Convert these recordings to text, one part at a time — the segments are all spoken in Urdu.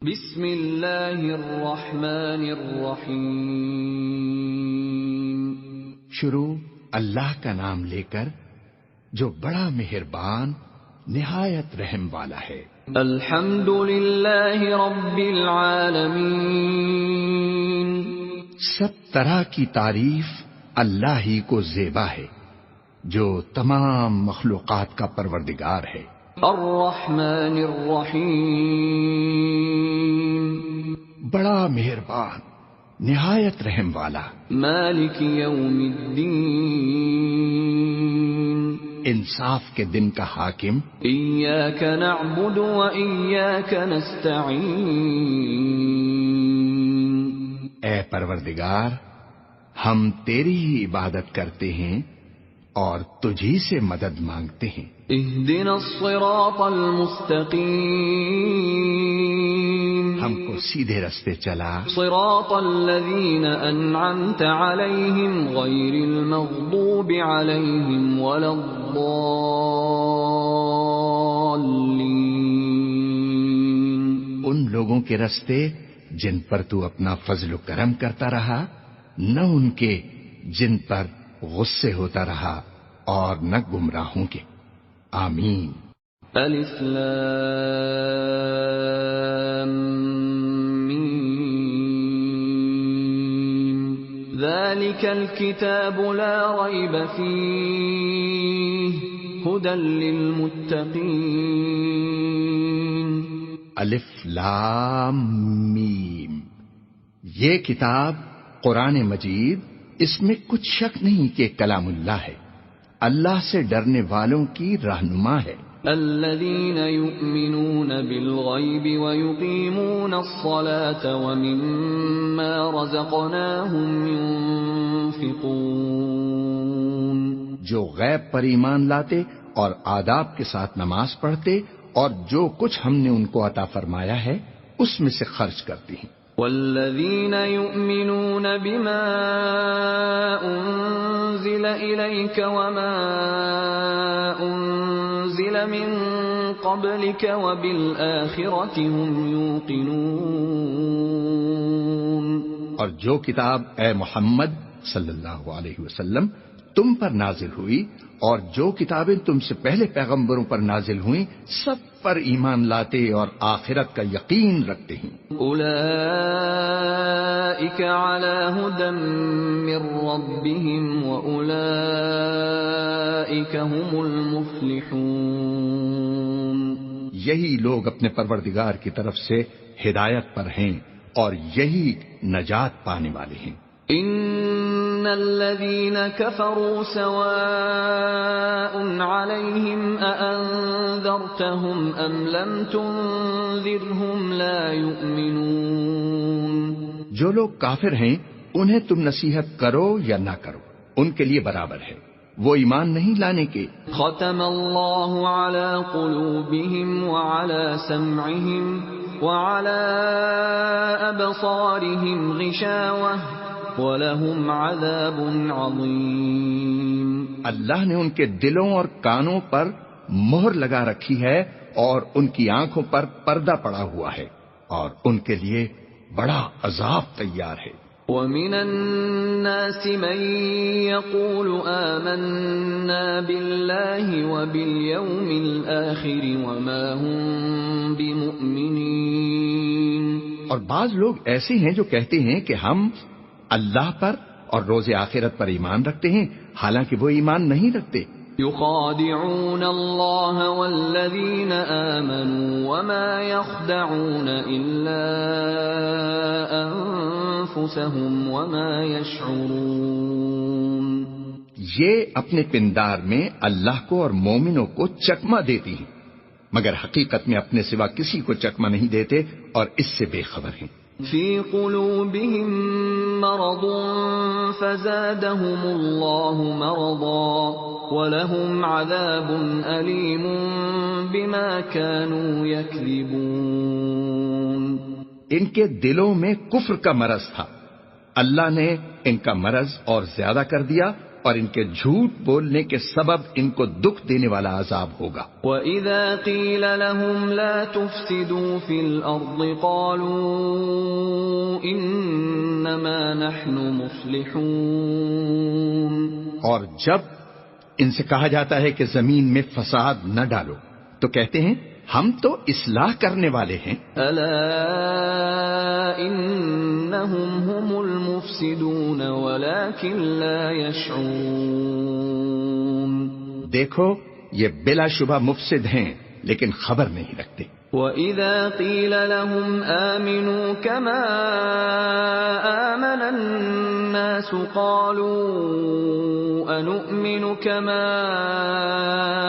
بسم اللہ الرحمن الرحیم. شروع اللہ کا نام لے کر جو بڑا مہربان نہایت رحم والا ہے. الحمد للہ رب العالمین. سب طرح کی تعریف اللہ ہی کو زیبا ہے جو تمام مخلوقات کا پروردگار ہے. الرحمن الرحیم. بڑا مہربان نہایت رحم والا. مالک یوم الدین. انصاف کے دن کا حاکم. ایاک نعبد و ایاک نستعین. اے پروردگار ہم تیری ہی عبادت کرتے ہیں اور تجھی سے مدد مانگتے ہیں. اہدنا الصراط المستقیم. ہم کو سیدھے رستے چلا. صراط الذین انعمت علیہم غیر المغضوب علیہم ولا الضالین. ان لوگوں کے رستے جن پر تو اپنا فضل و کرم کرتا رہا، نہ ان کے جن پر غصے ہوتا رہا اور نہ گمراہوں کے. آمین. الف لام میم. ذلك الكتاب لا ريب فيه هدى للمتقين. الف لام میم. یہ کتاب قرآن مجید، اس میں کچھ شک نہیں کہ کلام اللہ ہے، اللہ سے ڈرنے والوں کی رہنما ہے. الذين يؤمنون بالغيب ويقيمون الصلاة ومما رزقناهم ينفقون. جو غیب پر ایمان لاتے اور آداب کے ساتھ نماز پڑھتے اور جو کچھ ہم نے ان کو عطا فرمایا ہے اس میں سے خرچ کرتی ہیں. والذین یؤمنون بما انزل الیک وما انزل من قبلک وبالآخرة هم یوقنون. اور جو کتاب اے محمد صلی اللہ علیہ وسلم تم پر نازل ہوئی اور جو کتابیں تم سے پہلے پیغمبروں پر نازل ہوئیں سب پر ایمان لاتے اور آخرت کا یقین رکھتے ہیں. اولئک علی ھدی من ربہم واولئک ھم المفلحون. یہی لوگ اپنے پروردگار کی طرف سے ہدایت پر ہیں اور یہی نجات پانے والے ہیں. ان الذين كفروا سواء عليهم أأنذرتهم ام لم تنذرهم لا يؤمنون. جو لوگ کافر ہیں انہیں تم نصیحت کرو یا نہ کرو ان کے لیے برابر ہے، وہ ایمان نہیں لانے کے. ختم اللہ على قلوبهم وعلى سمعهم وعلى أبصارهم غشاوة وَلَهُمْ عَذَابٌ عَظِيمٌ. اللہ نے ان کے دلوں اور کانوں پر مہر لگا رکھی ہے اور ان کی آنکھوں پر پردہ پڑا ہوا ہے اور ان کے لیے بڑا عذاب تیار ہے. وَمِنَ النَّاسِ مَن يَقُولُ آمَنَّا بِاللَّهِ وَبِالْيَوْمِ الْآخِرِ وَمَا هُمْ بِمُؤْمِنِينَ. اور بعض لوگ ایسے ہیں جو کہتے ہیں کہ ہم اللہ پر اور روز آخرت پر ایمان رکھتے ہیں حالانکہ وہ ایمان نہیں رکھتے. يخادعون اللہ والذین آمنوا وما يخدعون الا انفسهم وما يشعرون. یہ اپنے پندار میں اللہ کو اور مومنوں کو چکمہ دیتی ہیں مگر حقیقت میں اپنے سوا کسی کو چکمہ نہیں دیتے اور اس سے بے خبر ہیں. فی قلوبهم مرض فزادهم اللہ مرضا ولهم عذاب علیم بما كانوا یکذبون. ان کے دلوں میں کفر کا مرض تھا، اللہ نے ان کا مرض اور زیادہ کر دیا اور ان کے جھوٹ بولنے کے سبب ان کو دکھ دینے والا عذاب ہوگا۔ وَإِذَا قِيلَ لَهُمْ لَا تُفْسِدُوا فِي الْأَرْضِ قَالُوا إِنَّمَا نَحْنُ مُصْلِحُونَ۔ اور جب ان سے کہا جاتا ہے کہ زمین میں فساد نہ ڈالو تو کہتے ہیں ہم تو اصلاح کرنے والے ہیں۔ أَلَا إِنَّهُمْ هُمُ الْمُفْسِدُونَ وَلَكِنْ لَا يَشْعُرُونَ۔ دیکھو یہ بلا شبہ مفسد ہیں لیکن خبر نہیں رکھتے۔ وَإِذَا قِيلَ لَهُمْ آمِنُوا كَمَا آمَنَ النَّاسُ قَالُوا أَنُؤْمِنُ كَمَا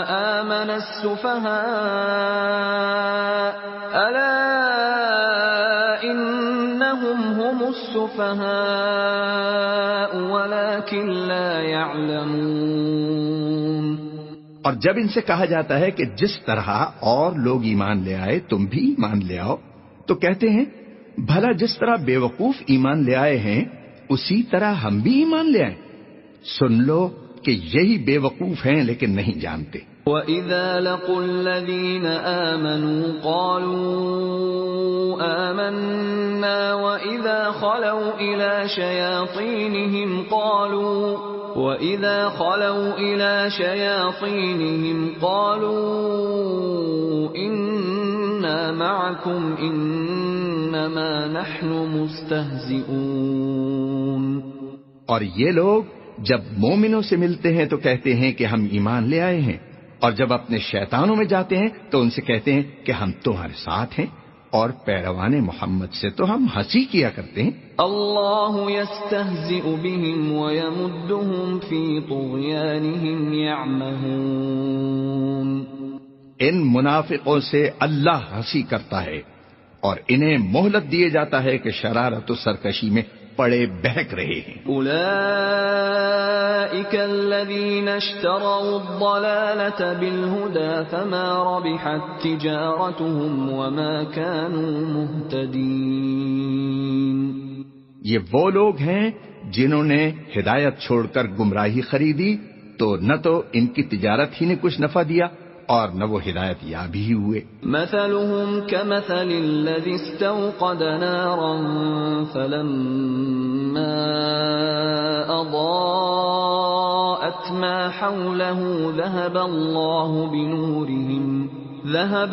آمَنَ السُّفَهَاءُ أَلَا إِنَّهُمْ هُمُ السُّفَهَاءُ وَلَكِنْ لَا يَعْلَمُونَ۔ اور جب ان سے کہا جاتا ہے کہ جس طرح اور لوگ ایمان لے آئے تم بھی ایمان لے آؤ تو کہتے ہیں بھلا جس طرح بے وقوف ایمان لے آئے ہیں اسی طرح ہم بھی ایمان لے آئیں۔ سن لو کہ یہی بے وقوف ہیں لیکن نہیں جانتے۔ وَإِذَا لَقُوا الَّذِينَ آمَنُوا قَالُوا آمَنَّا وَإِذَا خَلَوْا إِلَى شَيَاطِينِهِمْ قَالُوا إِنَّا مَعَكُمْ إِنَّمَا نَحْنُ مُسْتَهْزِئُونَ۔ اور یہ لوگ جب مومنوں سے ملتے ہیں تو کہتے ہیں کہ ہم ایمان لے آئے ہیں، اور جب اپنے شیطانوں میں جاتے ہیں تو ان سے کہتے ہیں کہ ہم تمہارے ساتھ ہیں، اور پیروان محمد سے تو ہم ہنسی کیا کرتے ہیں۔ اللہ یستہزئ بہم ویمدہم فی طغیانہم یعمہون۔ ان منافقوں سے اللہ ہنسی کرتا ہے اور انہیں مہلت دیے جاتا ہے کہ شرارت و سرکشی میں پڑے بہک رہے ہیں۔ اولئک الذین اشتروا الضلالة بالہدى فما ربحت تجارتهم وما كانوا مہتدین۔ یہ وہ لوگ ہیں جنہوں نے ہدایت چھوڑ کر گمراہی خریدی تو نہ تو ان کی تجارت ہی نے کچھ نفع دیا اور نہ وہ ہدایت یاب ہی ہوئے۔ مثلهم كمثل الذي استوقد نارا فلما أضاءت ما حوله ذهب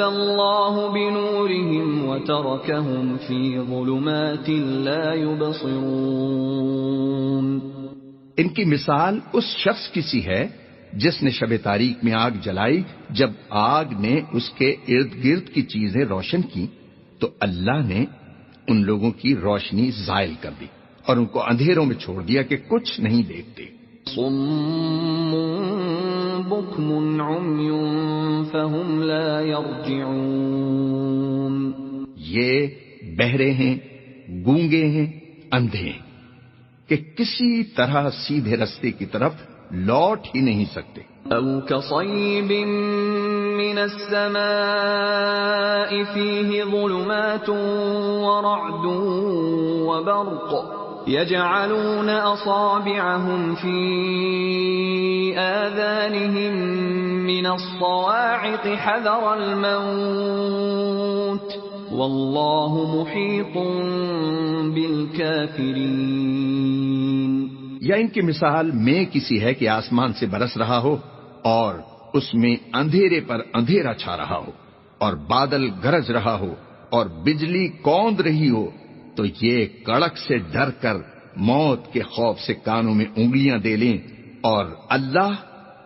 الله بنورهم وتركهم في ظلمات لا يبصرون۔ ان کی مثال اس شخص کی سی ہے جس نے شب تاریک میں آگ جلائی، جب آگ نے اس کے ارد گرد کی چیزیں روشن کی تو اللہ نے ان لوگوں کی روشنی زائل کر دی اور ان کو اندھیروں میں چھوڑ دیا کہ کچھ نہیں دیکھتے۔ صم بکم عمی فہم لا یرجعون۔ یہ بہرے ہیں، گونگے ہیں، اندھے ہیں کہ کسی طرح سیدھے رستے کی طرف لوٹ ہی نہیں سکتے۔ او کصیب من السماء فیہ ظلمات ورعد وبرق يجعلون أصابعهم في آذانهم من الصواعق حذر الموت والله محيط بالكافرين۔ یا ان کی مثال میں کسی ہے کہ آسمان سے برس رہا ہو اور اس میں اندھیرے پر اندھیرا چھا رہا ہو اور بادل گرج رہا ہو اور بجلی کوند رہی ہو تو یہ کڑک سے ڈر کر موت کے خوف سے کانوں میں انگلیاں دے لیں، اور اللہ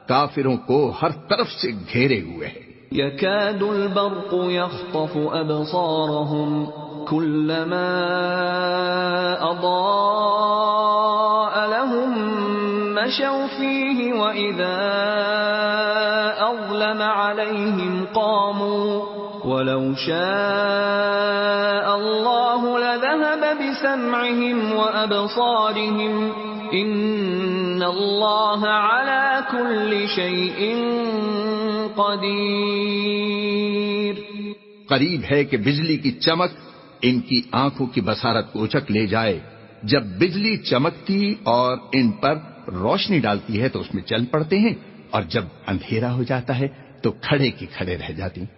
کافروں کو ہر طرف سے گھیرے ہوئے ہے۔ يكاد البرق يخطف أبصارهم كلما أضاء لهم مشوا فيه وإذا أظلم عليهم قاموا ولو شاء الله لذهب بسمعهم وأبصارهم إن الله على كل شيء قدیر۔ قریب ہے کہ بجلی کی چمک ان کی آنکھوں کی بصارت کو اچک لے جائے۔ جب بجلی چمکتی اور ان پر روشنی ڈالتی ہے تو اس میں چل پڑتے ہیں، اور جب اندھیرا ہو جاتا ہے تو کھڑے کی کھڑے رہ جاتی ہیں۔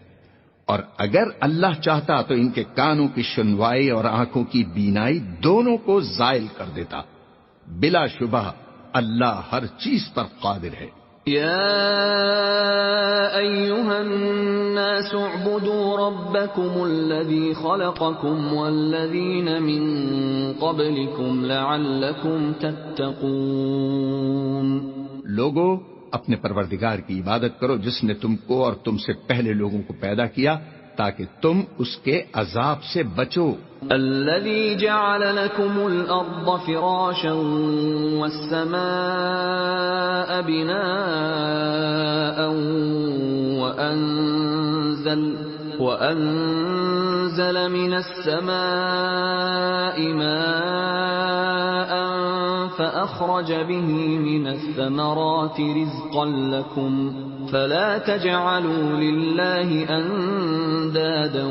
اور اگر اللہ چاہتا تو ان کے کانوں کی سنوائی اور آنکھوں کی بینائی دونوں کو زائل کر دیتا۔ بلا شبہ اللہ ہر چیز پر قادر ہے۔ يا أيها الناس اعبدوا ربكم الذي خلقكم والذين من قبلكم لعلكم تتقون۔ لوگو اپنے پروردگار کی عبادت کرو جس نے تم کو اور تم سے پہلے لوگوں کو پیدا کیا تاکہ تم اس کے عذاب سے بچو۔ الذي جعل لكم الأرض فراشا والسماء بناء وأنزل من السماء ماء فأخرج به من الثمرات رزقا لكم فلا تجعلوا لله أندادا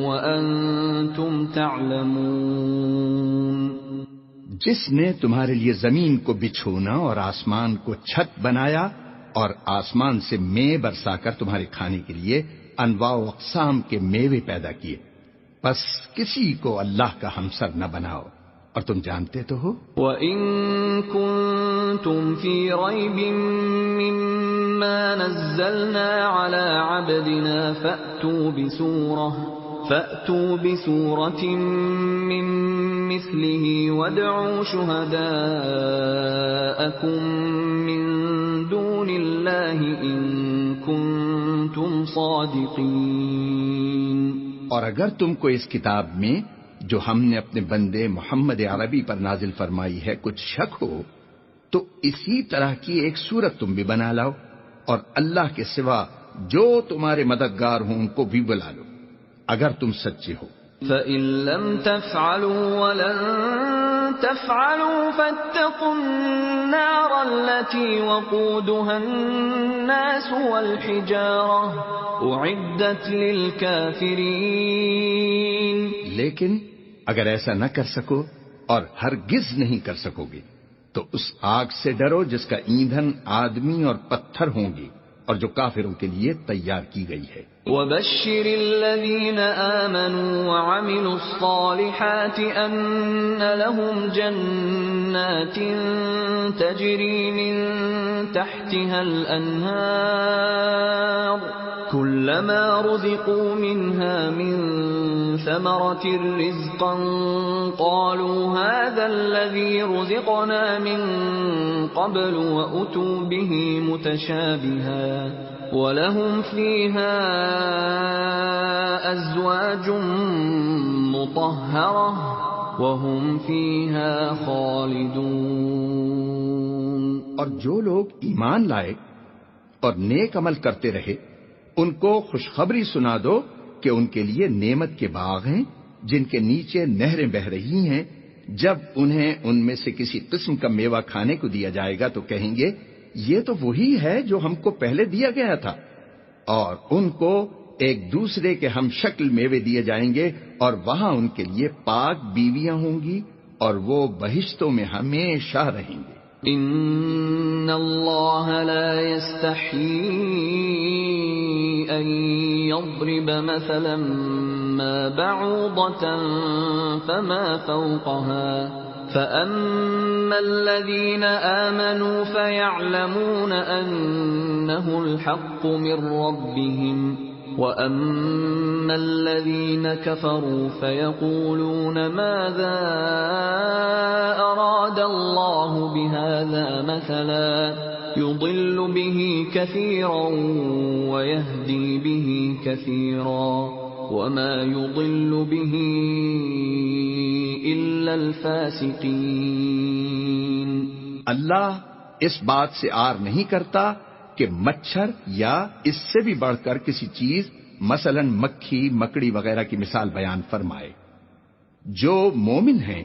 وأنتم تعلمون۔ جس نے تمہارے لیے زمین کو بچھونا اور آسمان کو چھت بنایا اور آسمان سے مے برسا کر تمہارے کھانے کے لیے انواع و اقسام کے میوے پیدا کیے، بس کسی کو اللہ کا ہمسر نہ بناؤ، اور تم جانتے تو ہو۔ وَإِن كُنتُمْ فِي رَيْبٍ مِّمَّا نَزَّلْنَا عَلَى عَبْدِنَا فَأْتُوا بِسُورَةٍ مِّن مِّثْلِهِ وَادْعُوا شُهَدَاءَكُم مِّن دُونِ اللَّهِ إِن كُنتُمْ صَادِقِينَ۔ اور اگر تم کو اس کتاب میں جو ہم نے اپنے بندے محمد عربی پر نازل فرمائی ہے کچھ شک ہو تو اسی طرح کی ایک صورت تم بھی بنا لاؤ، اور اللہ کے سوا جو تمہارے مددگار ہوں ان کو بھی بلا لو اگر تم سچے ہو۔ فَإِن لَّمْ تَفْعَلُوا وَلَن تَفْعَلُوا فَاتَّقُوا النَّارَ الَّتِي وَقُودُهَا النَّاسُ وَالْحِجَارَةُ أُعِدَّتْ لِلْكَافِرِينَ۔ لیکن اگر ایسا نہ کر سکو اور ہرگز نہیں کر سکو گے تو اس آگ سے ڈرو جس کا ایندھن آدمی اور پتھر ہوں گے اور جو کافروں کے لیے تیار کی گئی ہے۔ وَبَشِّرِ الَّذِينَ آمَنُوا وَعَمِلُوا الصَّالِحَاتِ أَنَّ لَهُمْ جَنَّاتٍ تَجْرِي مِن تَحْتِهَا الْأَنْهَارُ كُلَّمَا رُزِقُوا مِنْهَا مِن ثَمَرَةٍ رِزْقًا قَالُوا هَذَا الَّذِي رُزِقْنَا مِن قَبْلُ وَأُتُوا بِهِ مُتَشَابِهًا وَلَهُمْ فِيهَا أَزْوَاجٌ مُطَهَّرَةٌ وَهُمْ فِيهَا خَالِدُونَ۔ اور جو لوگ ایمان لائے اور نیک عمل کرتے رہے ان کو خوشخبری سنا دو کہ ان کے لیے نعمت کے باغ ہیں جن کے نیچے نہریں بہ رہی ہیں۔ جب انہیں ان میں سے کسی قسم کا میوہ کھانے کو دیا جائے گا تو کہیں گے یہ تو وہی ہے جو ہم کو پہلے دیا گیا تھا، اور ان کو ایک دوسرے کے ہم شکل میوے دیے جائیں گے اور وہاں ان کے لیے پاک بیویاں ہوں گی اور وہ بہشتوں میں ہمیشہ رہیں گے۔ ان اللہ لا يستحيي ان يضرب مثلا ما بعوضة فما فوقها فأما الذين آمنوا فيعلمون أنه الحق من ربهم وأما الذين كفروا فيقولون ماذا أراد الله بهذا مثلا يضل به كثيرا ويهدي به كثيرا وما يضل به إلا الفاسقين۔ اللہ اس بات سے آر نہیں کرتا کہ مچھر یا اس سے بھی بڑھ کر کسی چیز مثلا مکھی مکڑی وغیرہ کی مثال بیان فرمائے۔ جو مومن ہیں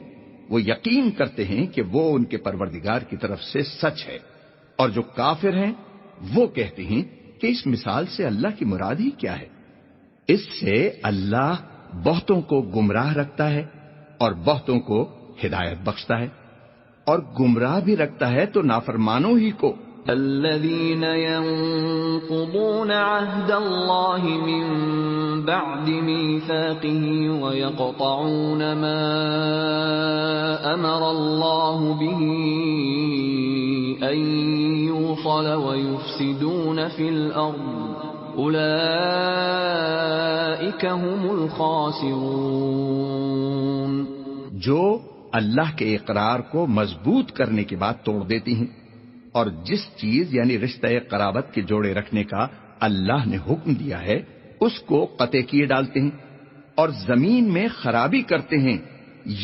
وہ یقین کرتے ہیں کہ وہ ان کے پروردگار کی طرف سے سچ ہے، اور جو کافر ہیں وہ کہتے ہیں کہ اس مثال سے اللہ کی مراد ہی کیا ہے۔ اس سے اللہ بہتوں کو گمراہ رکھتا ہے اور بہتوں کو ہدایت بخشتا ہے، اور گمراہ بھی رکھتا ہے تو نافرمانوں ہی کو. الذين ينقضون عهد الله من بعد ميثاقه ويقطعون ما أمر الله به أن يوصل ويفسدون في الأرض أولئك هم الخاسرون. جو اللہ کے اقرار کو مضبوط کرنے کے بعد توڑ دیتی ہیں اور جس چیز یعنی رشتہ قرابت کے جوڑے رکھنے کا اللہ نے حکم دیا ہے اس کو قطع کیے ڈالتے ہیں اور زمین میں خرابی کرتے ہیں،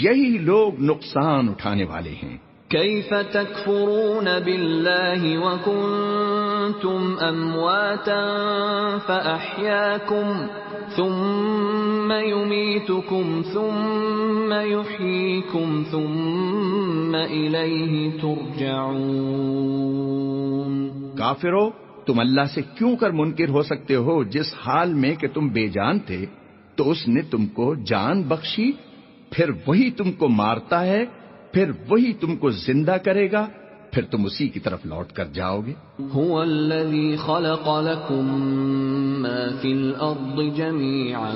یہی لوگ نقصان اٹھانے والے ہیں. كيف تكفرون بالله وكنتم أمواتا فأحياكم ثم يميتكم ثم يحييكم ثم إليه ترجعون. کافرو، تم اللہ سے کیوں کر منکر ہو سکتے ہو جس حال میں کہ تم بے جان تھے تو اس نے تم کو جان بخشی، پھر وہی تم کو مارتا ہے، پھر وہی تم کو زندہ کرے گا، پھر تم اسی کی طرف لوٹ کر جاؤ گے. هو الذي خلق لكم ما في الأرض جميعا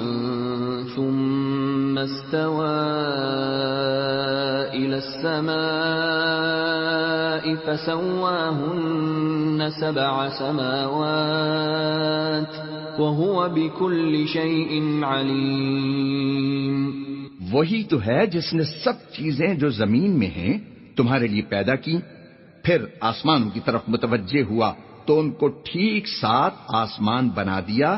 ثم استوى إلى السماء فسواهن 7 سماوات وهو بكل شيء عليم. وہی تو ہے جس نے سب چیزیں جو زمین میں ہیں تمہارے لیے پیدا کی، پھر آسمانوں کی طرف متوجہ ہوا تو ان کو ٹھیک 7 آسمان بنا دیا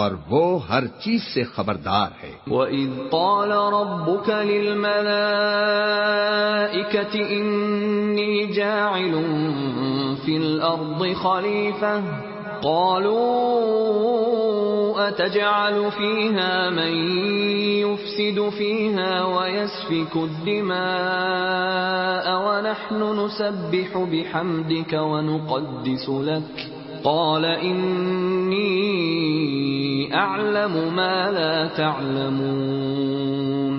اور وہ ہر چیز سے خبردار ہے. وَإِذْ قَالَ رَبُّكَ لِلْمَلَائِكَةِ إِنِّي جَاعِلٌ فِي الْأَرْضِ خَلِيفَةً قَالُوا أَتَجْعَلُ فِيهَا مَن يُفْسِدُ فِيهَا وَيَسْفِكُ الدِّمَاءَ وَنَحْنُ نُسَبِّحُ بِحَمْدِكَ وَنُقَدِّسُ لَكَ قَالَ إِنِّي أَعْلَمُ مَا لَا تَعْلَمُونَ.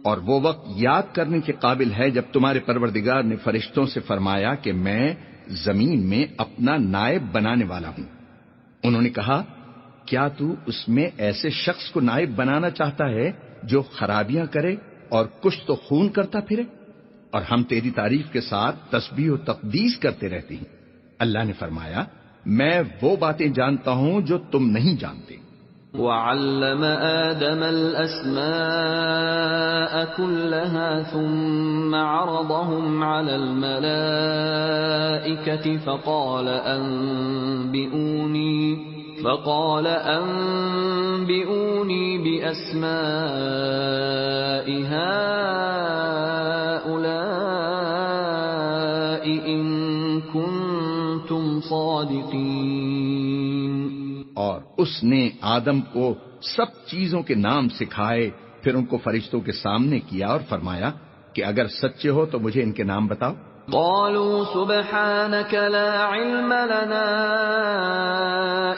اور وہ وقت یاد کرنے کے قابل ہے جب تمہارے پروردگار نے فرشتوں سے فرمایا کہ میں زمین میں اپنا نائب بنانے والا ہوں. انہوں نے کہا، کیا تو اس میں ایسے شخص کو نائب بنانا چاہتا ہے جو خرابیاں کرے اور کچھ تو خون کرتا پھرے؟ اور ہم تیری تعریف کے ساتھ تسبیح و تقدیس کرتے رہتے ہیں. اللہ نے فرمایا، میں وہ باتیں جانتا ہوں جو تم نہیں جانتے. وَعَلَّمَ آدَمَ الْأَسْمَاءَ كُلَّهَا ثُمَّ عَرَضَهُمْ عَلَى الْمَلَائِكَةِ فقال أنبئوني بأسماء هؤلاء إن كنتم صادقين. اور اس نے آدم کو سب چیزوں کے نام سکھائے، پھر ان کو فرشتوں کے سامنے کیا اور فرمایا کہ اگر سچے ہو تو مجھے ان کے نام بتاؤ. قالوا سبحانك لا علم لنا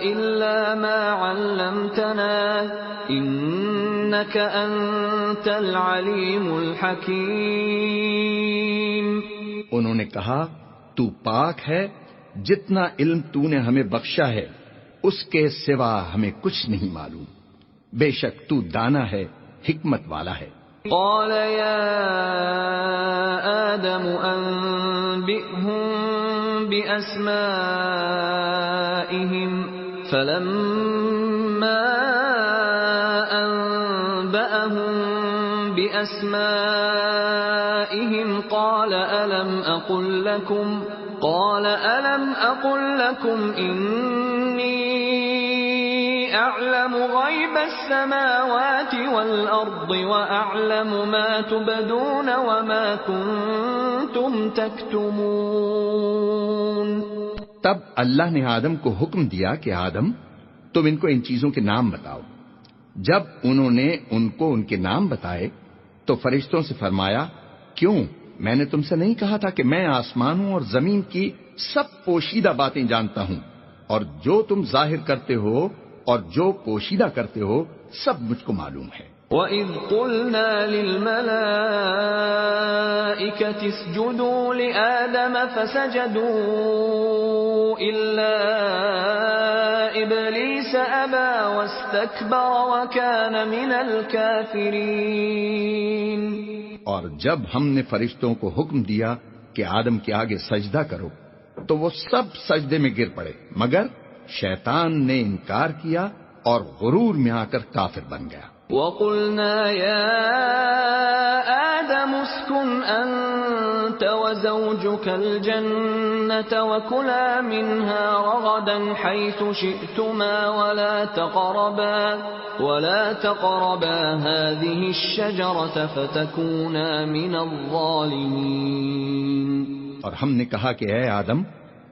إلا ما علمتنا إنك أنت العليم الحكيم. انہوں نے کہا، تو پاک ہے، جتنا علم تو نے ہمیں بخشا ہے اس کے سوا ہمیں کچھ نہیں معلوم، بے شک تو دانا ہے، حکمت والا ہے. قال يا آدم أنبئهم بأسمائهم فلما أنبأهم بأسمائهم قال ألم أقل لكم إني أعلم غيب السماوات والأرض وأعلم ما تبدون وما كنتم تكتمون. تب اللہ نے آدم کو حکم دیا کہ آدم، تم ان کو ان چیزوں کے نام بتاؤ. جب انہوں نے ان کو ان کے نام بتائے تو فرشتوں سے فرمایا، کیوں؟ میں نے تم سے نہیں کہا تھا کہ میں آسمانوں اور زمین کی سب پوشیدہ باتیں جانتا ہوں، اور جو تم ظاہر کرتے ہو اور جو پوشیدہ کرتے ہو سب مجھ کو معلوم ہے. وَإِذْ قُلْنَا لِلْمَلَائِكَةِ الْمَلَائِكَةِ اسْجُدُوا لِآدَمَ فَسَجَدُوا إِلَّا إِبْلِيسَ أَبَى وَاسْتَكْبَرَ وَكَانَ مِنَ الْكَافِرِينَ۔ اور جب ہم نے فرشتوں کو حکم دیا کہ آدم کے آگے سجدہ کرو تو وہ سب سجدے میں گر پڑے مگر شیطان نے انکار کیا اور غرور میں آ کر کافر بن گیا۔ وَقُلْنَا يَا آدَمُ اسْكُنْ أَنْتَ وَزَوْجُكَ الْجَنَّةَ وَكُلَا مِنْهَا رَغَدًا حَيْثُ شِئْتُمَا وَلَا تَقْرَبَا هَذِهِ الشَّجَرَةَ فَتَكُونَا مِنَ الظَّالِمِينَ۔ اور ہم نے کہا کہ اے آدم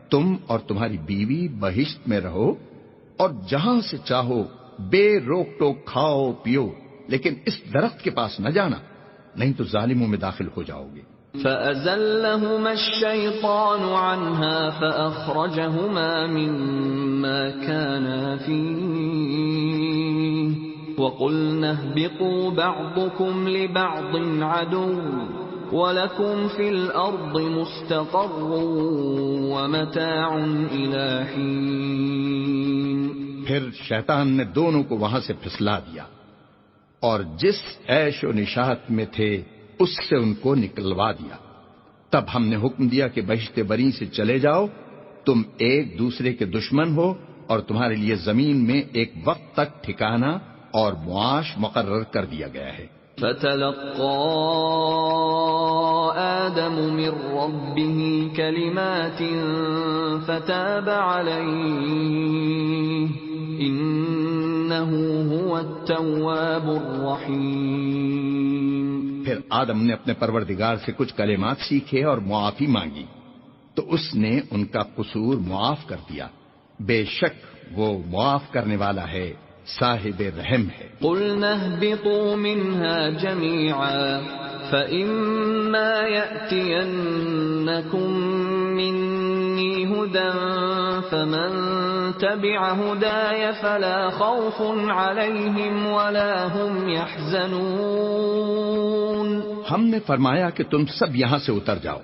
تم اور تمہاری بیوی بہشت میں رہو اور جہاں سے چاہو بے روک ٹوک کھاؤ پیو لیکن اس درخت کے پاس نہ جانا نہیں تو ظالموں میں داخل ہو جاؤ گے۔ فَأَزَلَّهُمَا الشَّيْطَانُ عَنْهَا فَأَخْرَجَهُمَا مِمَّا كَانَا فِيهِ وَقُلْنَا اهْبِطُوا بَعْضُكُمْ لِبَعْضٍ عَدُوٌّ وَلَكُمْ فِي الْأَرْضِ مُسْتَقَرٌّ وَمَتَاعٌ إِلَىٰ حِينٍ۔ پھر شیطان نے دونوں کو وہاں سے پھسلا دیا اور جس عیش و نشاط میں تھے اس سے ان کو نکلوا دیا۔ تب ہم نے حکم دیا کہ بہشت بری سے چلے جاؤ، تم ایک دوسرے کے دشمن ہو اور تمہارے لیے زمین میں ایک وقت تک ٹھکانہ اور معاش مقرر کر دیا گیا ہے۔ فَتَلَقَّى آدَمُ مِن رَّبِّهِ كَلِمَاتٍ فَتَابَ عَلَيْهِ إِنَّهُ هُوَ التَّوَّابُ الرَّحِيمُ۔ پھر آدم نے اپنے پروردگار سے کچھ کلمات سیکھے اور معافی مانگی تو اس نے ان کا قصور معاف کر دیا، بے شک وہ معاف کرنے والا ہے، صاحب رحم ہے۔ قُلْنَا اهْبِطُوا مِنْهَا جَمِيعًا فَإِمَّا يَأْتِيَنَّكُم مِّنِّي هُدًى فَمَن تَبِعَ هُدَايَ فَلَا خَوْفٌ عَلَيْهِمْ وَلَا هُمْ يَحْزَنُونَ۔ ہم نے فرمایا کہ تم سب یہاں سے اتر جاؤ،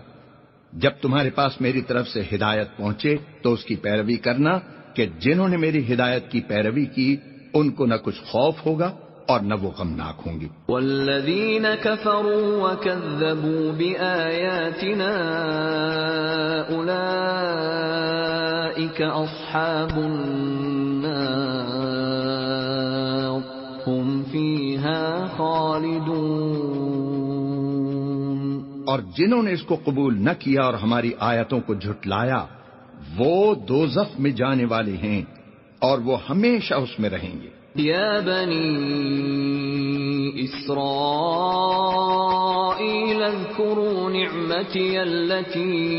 جب تمہارے پاس میری طرف سے ہدایت پہنچے تو اس کی پیروی کرنا کہ جنہوں نے میری ہدایت کی پیروی کی ان کو نہ کچھ خوف ہوگا اور نہ وہ غمناک ہوں گی۔ والذین کفروا وکذبوا بآیاتنا اولئک اصحاب النار هم فیہا خالدون۔ اور جنہوں نے اس کو قبول نہ کیا اور ہماری آیتوں کو جھٹلایا وہ دوزخ میں جانے والے ہیں اور وہ ہمیشہ اس میں رہیں گے۔ یا بنی اسرائیل اذکروا نعمتی التي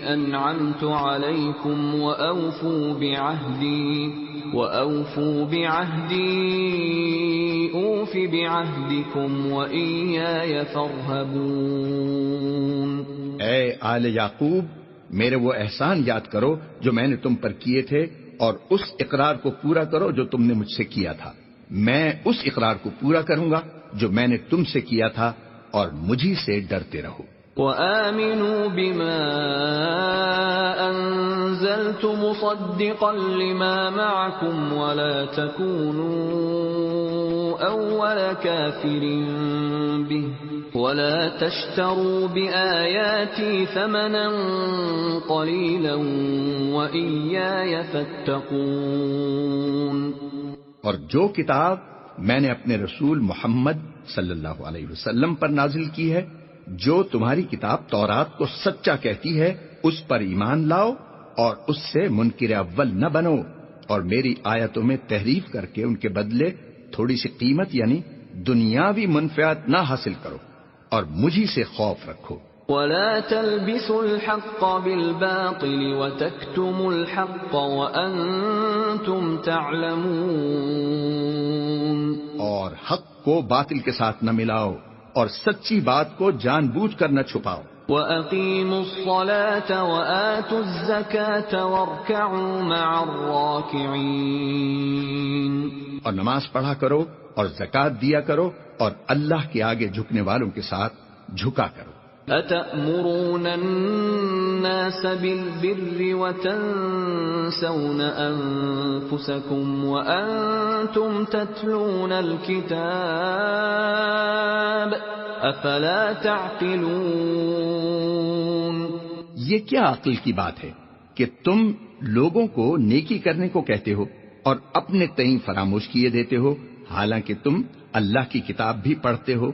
انعمت علیکم وأوفوا بعهدی اوف بعهدکم وإیاي فارہبون۔ اے آل یعقوب میرے وہ احسان یاد کرو جو میں نے تم پر کیے تھے اور اس اقرار کو پورا کرو جو تم نے مجھ سے کیا تھا، میں اس اقرار کو پورا کروں گا جو میں نے تم سے کیا تھا اور مجھی سے ڈرتے رہو۔ وَآمِنُوا بِمَا أَنزَلْتُ مُصَدِّقًا لِمَا مَعَكُمْ وَلَا تَكُونُوا أَوَّلَ كَافِرٍ بِهِ وَلَا تَشْتَرُوا بِآيَاتِي ثَمَنًا قَلِيلًا وَإِيَّايَ فَاتَّقُونِ۔ اور جو کتاب میں نے اپنے رسول محمد صلی اللہ علیہ وسلم پر نازل کی ہے، جو تمہاری کتاب تورات کو سچا کہتی ہے اس پر ایمان لاؤ اور اس سے منکر اول نہ بنو اور میری آیتوں میں تحریف کر کے ان کے بدلے تھوڑی سی قیمت یعنی دنیاوی منفعت نہ حاصل کرو اور مجھی سے خوف رکھو۔ وَلَا تَلْبِسُوا الْحَقَّ بِالْبَاطِلِ وَتَكْتُمُوا الْحَقَّ وَأَنْتُمْ تَعْلَمُونَ۔ اور حق کو باطل کے ساتھ نہ ملاؤ اور سچی بات کو جان بوجھ کر نہ چھپاؤ۔ وَأَقِيمُوا الصَّلَاةَ وَآتُوا الزَّكَاةَ وَارْكَعُوا مَعَ الرَّاكِعِينَ۔ اور نماز پڑھا کرو اور زکوٰۃ دیا کرو اور اللہ کے آگے جھکنے والوں کے ساتھ جھکا کرو۔ أَتَأْمُرُونَ النَّاسَ بِالْبِرِّ وَتَنْسَوْنَ أَنفُسَكُمْ وَأَنْتُمْ تَتْلُونَ الْكِتَابَ أَفَلَا تَعْقِلُونَ۔ یہ کیا عقل کی بات ہے کہ تم لوگوں کو نیکی کرنے کو کہتے ہو اور اپنے تئیں فراموش کیے دیتے ہو، حالانکہ تم اللہ کی کتاب بھی پڑھتے ہو؟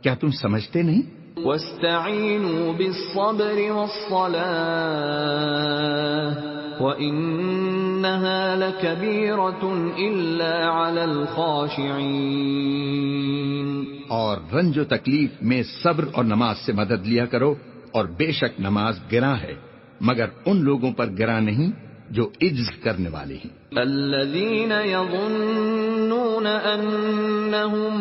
کیا تم سمجھتے نہیں؟ وَاسْتَعِينُوا بِالصَّبْرِ وَالصَّلَاةِ وَإِنَّهَا لَكَبِيرَةٌ إِلَّا عَلَى الْخَاشِعِينَ۔ اور رنج و تکلیف میں صبر اور نماز سے مدد لیا کرو، اور بے شک نماز گراں ہے مگر ان لوگوں پر گراں نہیں جو عجز کرنے والے ہیں۔ الذين يظنون أنهم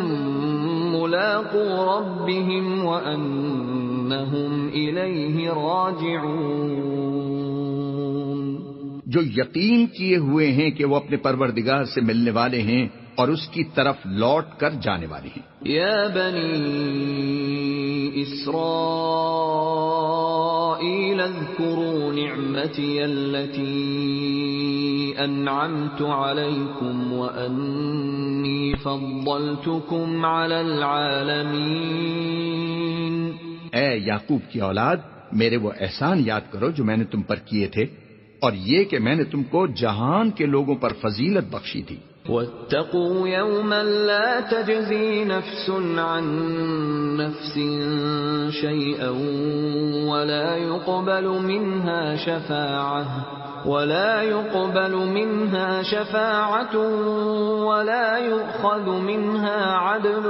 ملاقو ربهم وأنهم إليه راجعون، جو یقین کیے ہوئے ہیں کہ وہ اپنے پروردگار سے ملنے والے ہیں اور اس کی طرف لوٹ کر جانے والے ہیں۔ یا بنی اسرائیل اذکروا نعمتی التي انعمت علیکم وانی فضلتکم علی العالمین۔ اے یعقوب کی اولاد، میرے وہ احسان یاد کرو جو میں نے تم پر کیے تھے، اور یہ کہ میں نے تم کو جہان کے لوگوں پر فضیلت بخشی تھی۔ واتقوا يوما لا تجزي نفس عن نفس شيئا ولا يقبل منها شفاعة ولا يؤخذ منها عدل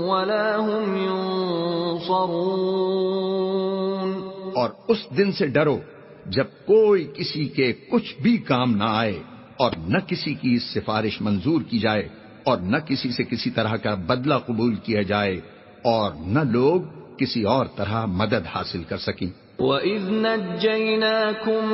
ولا هم ينصرون۔ اور اس دن سے ڈرو جب کوئی کسی کے کچھ بھی کام نہ آئے، اور نہ کسی کی سفارش منظور کی جائے، اور نہ کسی سے کسی طرح کا بدلہ قبول کیا جائے، اور نہ لوگ کسی اور طرح مدد حاصل کر سکیں۔ وَإِذْ نَجَّيْنَاكُمْ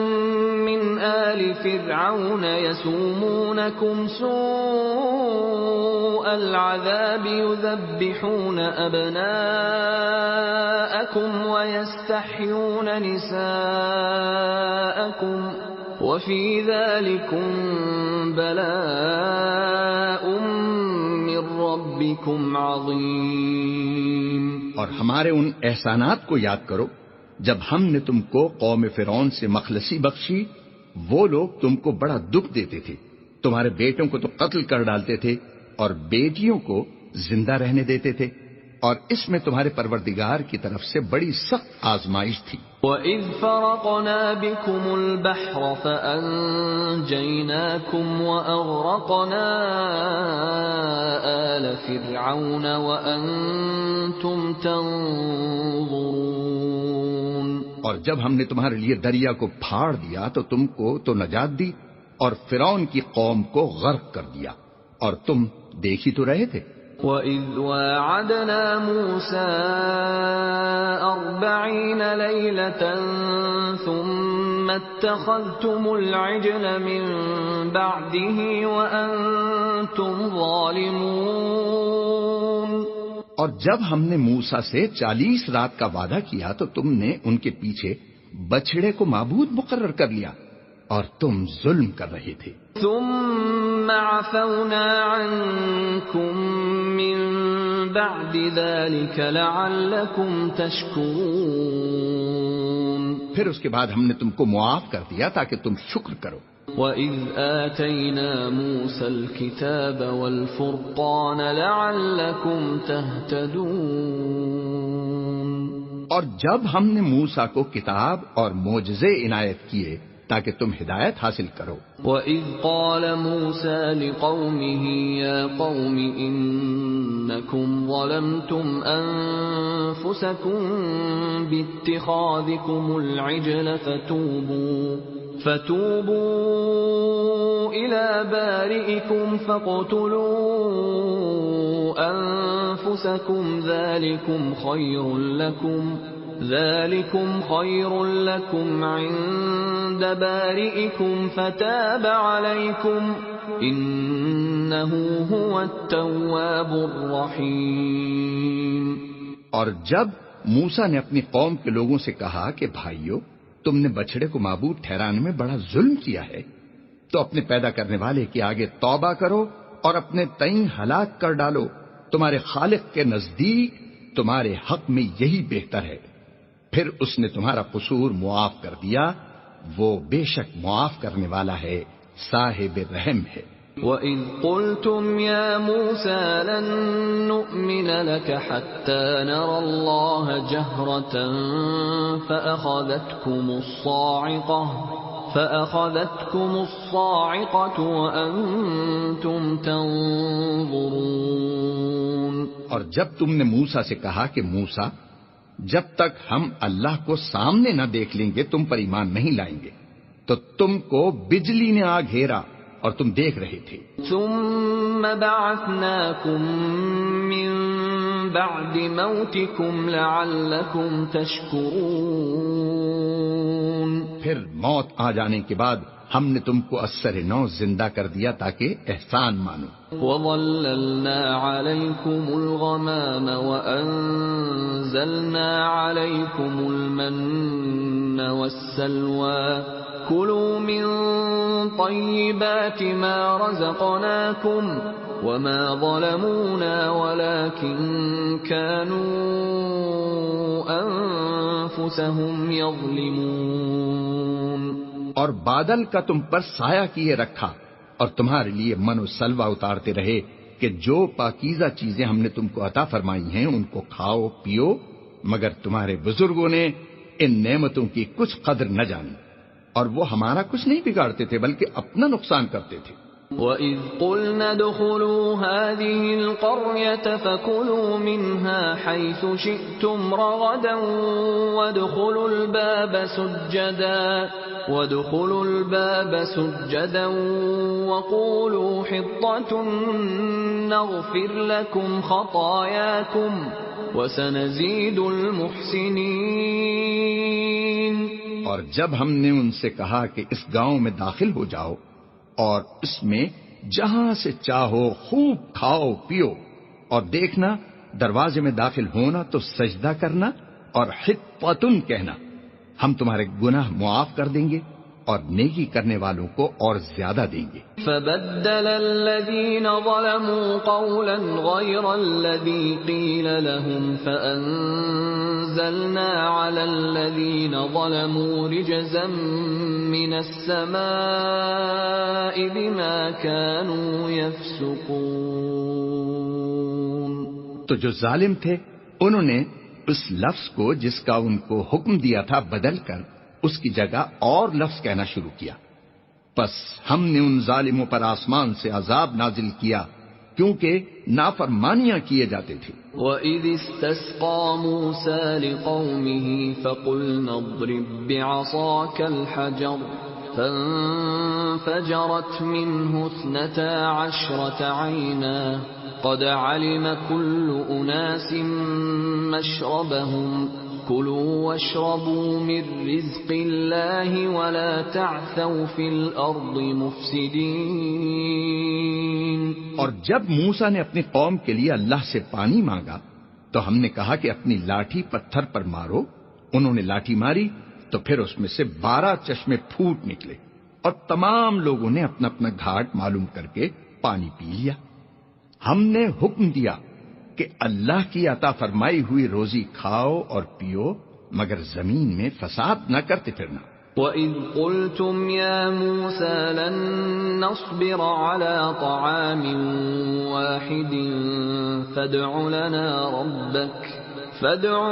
مِنْ آلِ فِرْعَوْنَ يَسُومُونَكُمْ سُوءَ الْعَذَابِ يُذَبِّحُونَ أَبْنَاءَكُمْ وَيَسْتَحْيُونَ نِسَاءَكُمْ وَفِي ذَلِكُمْ بَلَاءٌ مِّن رَّبِّكُمْ عَظِيمٌ۔ اور ہمارے ان احسانات کو یاد کرو جب ہم نے تم کو قوم فرعون سے مخلصی بخشی۔ وہ لوگ تم کو بڑا دکھ دیتے تھے، تمہارے بیٹوں کو تو قتل کر ڈالتے تھے اور بیٹیوں کو زندہ رہنے دیتے تھے، اور اس میں تمہارے پروردگار کی طرف سے بڑی سخت آزمائش تھی۔ وَإِذْ فَرَقْنَا بِكُمُ الْبَحْرَ فَأَنْجَيْنَاكُمْ وَأَغْرَقْنَا آلَ فِرْعَوْنَ وَأَنْتُمْ تَنْظُرُونَ۔ اور جب ہم نے تمہارے لیے دریا کو پھاڑ دیا تو تم کو تو نجات دی، اور فرعون کی قوم کو غرق کر دیا، اور تم دیکھ ہی تو رہے تھے۔ وَإِذْ وَاعَدْنَا مُوسَىٰ 40 لَيْلَةً ثُمَّ اتَّخَذْتُمُ الْعِجْلَ مِن بَعْدِهِ وَأَنْتُمْ ظَالِمُونَ۔ اور جب ہم نے موسیٰ سے 40 رات کا وعدہ کیا تو تم نے ان کے پیچھے بچھڑے کو معبود مقرر کر لیا، اور تم ظلم کر رہے تھے۔ ثم عفونا عنكم من بعد ذلك لعلكم تشكرون۔ پھر اس کے بعد ہم نے تم کو معاف کر دیا تاکہ تم شکر کرو۔ وَإِذْ آتَيْنَا مُوسَى الْكِتَابَ وَالْفُرْقَانَ لَعَلَّكُمْ تَهْتَدُونَ۔ اور جب ہم نے موسیٰ کو کتاب اور معجزے عنایت کیے تاکہ تم ہدایت حاصل کرو۔ وَإِذْ قَالَ مُوسَى لِقَوْمِهِ يَا قَوْمِ إِنَّكُمْ ظَلَمْتُمْ أَنفُسَكُمْ بِاتِّخَاذِكُمُ الْعِجْلَ فتوبوا إلى بارئكم فاقتلوا أنفسكم ذلكم خير لكم عند بارئكم فتاب عليكم إنه هو التواب الرحيم۔ اور جب موسیٰ نے اپنی قوم کے لوگوں سے کہا کہ بھائیو، تم نے بچڑے کو معبود ٹھہرانے میں بڑا ظلم کیا ہے، تو اپنے پیدا کرنے والے کے آگے توبہ کرو اور اپنے تئیں ہلاک کر ڈالو۔ تمہارے خالق کے نزدیک تمہارے حق میں یہی بہتر ہے۔ پھر اس نے تمہارا قصور معاف کر دیا، وہ بے شک معاف کرنے والا ہے، صاحب رحم ہے۔ وَإِذْ قُلْتُمْ يَا مُوسَىٰ لَن نُّؤْمِنَ لَكَ حَتَّىٰ نَرَى اللَّهَ جَهْرَةً فَأَخَذَتْكُمُ الصَّاعِقَةُ وَأَنتُمْ تَنظُرُونَ۔ اور جب تم نے موسیٰ سے کہا کہ موسیٰ، جب تک ہم اللہ کو سامنے نہ دیکھ لیں گے تم پر ایمان نہیں لائیں گے، تو تم کو بجلی نے آ گھیرا اور تم دیکھ رہے تھے۔ ثُمَّ بَعَثْنَاكُم مِّن بَعْدِ مَوْتِكُمْ لَعَلَّكُمْ تَشْكُرُونَ۔ پھر موت آ جانے کے بعد ہم نے تم کو اثر نو زندہ کر دیا تاکہ احسان مانو۔ وَظَلَّلْنَا عَلَيْكُمُ الْغَمَامَ وَأَنزَلْنَا عَلَيْكُمُ الْمَنَّ وَالسَّلْوَىٰ كُلُوا مِن طَيِّبَاتِ مَا رَزَقْنَاكُمْ وَمَا ظَلَمُونَا وَلَٰكِن كَانُوا أَنفُسَهُمْ يَظْلِمُونَ۔ اور بادل کا تم پر سایہ کیے رکھا اور تمہارے لیے من و سلوہ اتارتے رہے کہ جو پاکیزہ چیزیں ہم نے تم کو عطا فرمائی ہیں ان کو کھاؤ پیو، مگر تمہارے بزرگوں نے ان نعمتوں کی کچھ قدر نہ جانی، اور وہ ہمارا کچھ نہیں بگاڑتے تھے بلکہ اپنا نقصان کرتے تھے۔ وَإِذْ قُلْنَا ادْخُلُوا هَٰذِهِ الْقَرْيَةَ فَكُلُوا مِنْهَا حَيْثُ شِئْتُمْ رَغَدًا وَادْخُلُوا الْبَابَ سُجَّدًا وَقُولُوا حِطَّةٌ نَّغْفِرْ لَكُمْ خَطَايَاكُمْ وَسَنَزِيدُ الْمُحْسِنِينَ۔ اور جب ہم نے ان سے کہا کہ اس گاؤں میں داخل ہو جاؤ اور اس میں جہاں سے چاہو خوب کھاؤ پیو، اور دیکھنا دروازے میں داخل ہونا تو سجدہ کرنا اور حطۃ کہنا، ہم تمہارے گناہ معاف کر دیں گے اور نیکی کرنے والوں کو اور زیادہ دیں گے۔ فَبَدَّلَ الَّذِينَ ظَلَمُوا قَوْلًا غَيْرَ الَّذِي قِيلَ لَهُمْ فَأَنزَلْنَا عَلَى الَّذِينَ ظَلَمُوا رِجْزًا مِّنَ السَّمَاءِ بِمَا كَانُوا يَفْسُقُونَ۔ تو جو ظالم تھے انہوں نے اس لفظ کو جس کا ان کو حکم دیا تھا بدل کر اس کی جگہ اور لفظ کہنا شروع کیا، پس ہم نے ان ظالموں پر آسمان سے عذاب نازل کیا کیونکہ نافرمانیاں کیے جاتے تھے۔ وَإِذِ اسْتَسْقَىٰ مُوسَىٰ لِقَوْمِهِ فَقُلْنَا اضْرِب بِّعَصَاكَ الْحَجَرَ فَانفَجَرَتْ مِنْهُ 12 عَيْنًا قَدْ عَلِمَ كُلُّ أُنَاسٍ مَّشْرَبَهُمْ كُلُوا وَاشْرَبُوا مِن رِّزْقِ اللَّهِ وَلَا تَعْثَوْا فِي الْأَرْضِ مُفْسِدِينَ۔ اور جب موسیٰ نے اپنی قوم کے لیے اللہ سے پانی مانگا تو ہم نے کہا کہ اپنی لاٹھی پتھر پر مارو۔ انہوں نے لاٹھی ماری تو پھر اس میں سے 12 چشمے پھوٹ نکلے اور تمام لوگوں نے اپنا اپنا گھاٹ معلوم کر کے پانی پی لیا۔ ہم نے حکم دیا کہ اللہ کی عطا فرمائی ہوئی روزی کھاؤ اور پیو، مگر زمین میں فساد نہ کرتے پھرنا۔ وَإِذْ قُلْتُمْ يَا مُوسَىٰ لَن نَّصْبِرَ عَلَىٰ طَعَامٍ وَاحِدٍ فَادْعُ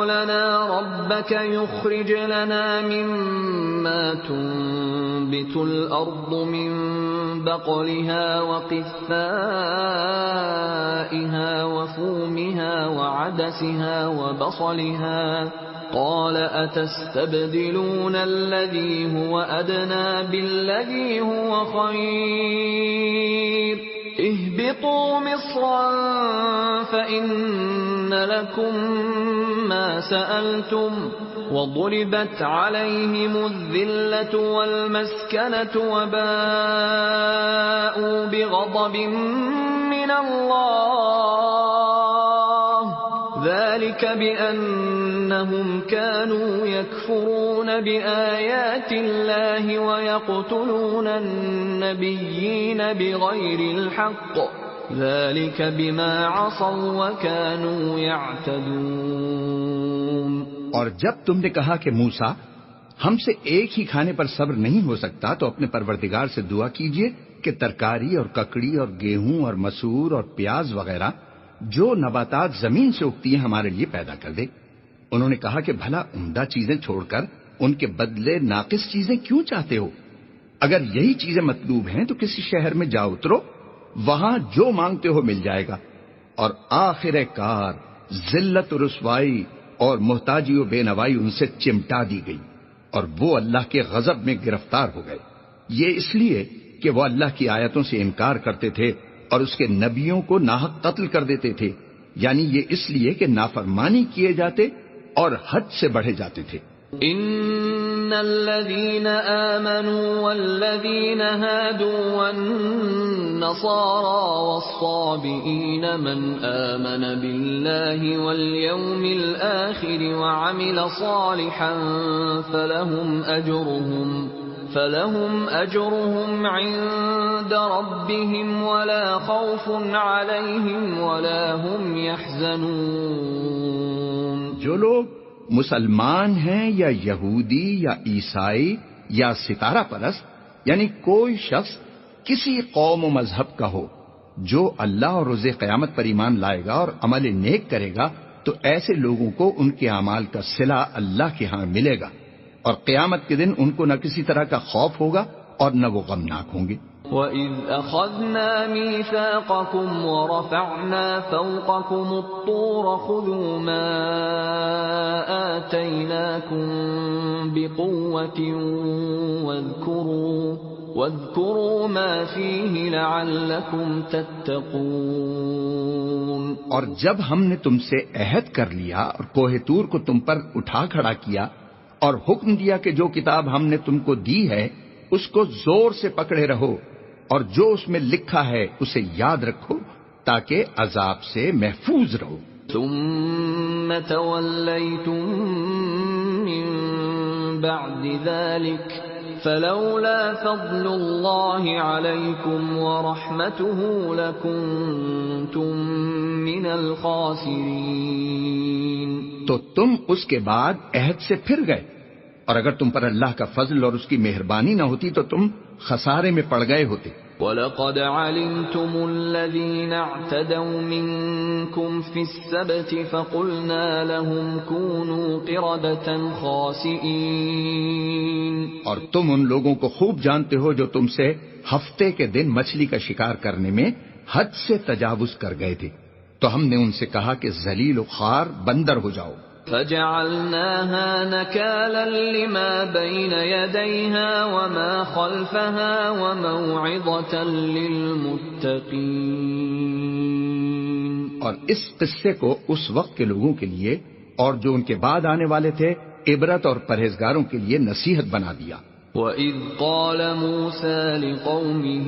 لَنَا رَبَّكَ يُخْرِجْ لَنَا مِمَّا تُنبِتُ الْأَرْضُ مِن بَقْلِهَا وَقِثَّائِهَا وَفُومِهَا وَعَدَسِهَا وَبَصَلِهَا قَالَ أَتَسْتَبْدِلُونَ الَّذِي هُوَ أَدْنَىٰ بِالَّذِي هُوَ خَيْرٌ اهْبِطُوا مِصْرًا فَإِنَّ لَكُم مَّا سَأَلْتُمْ وَضُرِبَتْ عَلَيْهِمُ الذِّلَّةُ وَالْمَسْكَنَةُ وَبَاءُوا بِغَضَبٍ مِّنَ اللَّهِ ذلك بأنهم كانوا يكفرون بآيات الله ويقتلون النبيين بغير الحق ذلك بما عصوا وكانوا يعتدون۔ اور جب تم نے کہا کہ موسیٰ ہم سے ایک ہی کھانے پر صبر نہیں ہو سکتا تو اپنے پروردگار سے دعا کیجئے کہ ترکاری اور ککڑی اور گیہوں اور مسور اور پیاز وغیرہ جو نباتات زمین سے اگتی ہیں ہمارے لیے پیدا کر دے۔ انہوں نے کہا کہ بھلا عمدہ چیزیں چھوڑ کر ان کے بدلے ناقص چیزیں کیوں چاہتے ہو؟ اگر یہی چیزیں مطلوب ہیں تو کسی شہر میں جا اترو، وہاں جو مانگتے ہو مل جائے گا۔ اور آخر کار ذلت و رسوائی اور محتاجی و بے نوائی ان سے چمٹا دی گئی اور وہ اللہ کے غضب میں گرفتار ہو گئے۔ یہ اس لیے کہ وہ اللہ کی آیتوں سے انکار کرتے تھے اور اس کے نبیوں کو ناحق قتل کر دیتے تھے، یعنی یہ اس لیے کہ نافرمانی کیے جاتے اور حد سے بڑھے جاتے تھے۔ ان الذين آمنوا والذين هادوا والنصارى والصابئين من آمن بالله واليوم الآخر وعمل صالحا فلهم أجرهم عند ربهم ولا خوف عليهم ولا هم يحزنون۔ جو لوگ مسلمان ہیں یا یہودی یا عیسائی یا ستارہ پرست، یعنی کوئی شخص کسی قوم و مذہب کا ہو، جو اللہ اور روز قیامت پر ایمان لائے گا اور عمل نیک کرے گا تو ایسے لوگوں کو ان کے اعمال کا صلہ اللہ کے ہاں ملے گا، اور قیامت کے دن ان کو نہ کسی طرح کا خوف ہوگا اور نہ وہ غمناک ہوں گے۔ وَإِذْ أَخَذْنَا مِيثَاقَكُمْ وَرَفَعْنَا فَوْقَكُمُ الطُّورَ خُذُوا مَا آتَيْنَاكُمْ بِقُوَّةٍ وَاذْكُرُوا مَا فِيهِ لَعَلَّكُمْ تَتَّقُونَ۔ اور جب ہم نے تم سے عہد کر لیا اور کوہ طور کو تم پر اٹھا کھڑا کیا اور حکم دیا کہ جو کتاب ہم نے تم کو دی ہے اس کو زور سے پکڑے رہو اور جو اس میں لکھا ہے اسے یاد رکھو تاکہ عذاب سے محفوظ رہو۔ ثم تولیتم من بعد ذلك فلولا فضل اللہ علیکم ورحمته لکنتم من الخاسرین۔ تو تم اس کے بعد عہد سے پھر گئے، اور اگر تم پر اللہ کا فضل اور اس کی مہربانی نہ ہوتی تو تم خسارے میں پڑ گئے ہوتے۔ وَلَقَدْ عَلِمْتُمُ الَّذِينَ اعْتَدَوْا مِنْكُمْ فِي السَّبْتِ فَقُلْنَا لَهُمْ كُونُوا قِرَدَةً خَاسِئِينَ۔ اور تم ان لوگوں کو خوب جانتے ہو جو تم سے ہفتے کے دن مچھلی کا شکار کرنے میں حد سے تجاوز کر گئے تھے، تو ہم نے ان سے کہا کہ ذلیل و خوار بندر ہو جاؤ۔ فَجَعَلْنَاهَا نَكَالًا لِمَا بَيْنَ يَدَيْهَا وَمَا خَلْفَهَا وَمَوْعِظَةً لِلْمُتَّقِينَ۔ اور اس قصے کو اس وقت کے لوگوں کے لیے اور جو ان کے بعد آنے والے تھے عبرت اور پرہیزگاروں کے لیے نصیحت بنا دیا۔ وَإِذْ قَالَ مُوسَى لِقَوْمِهِ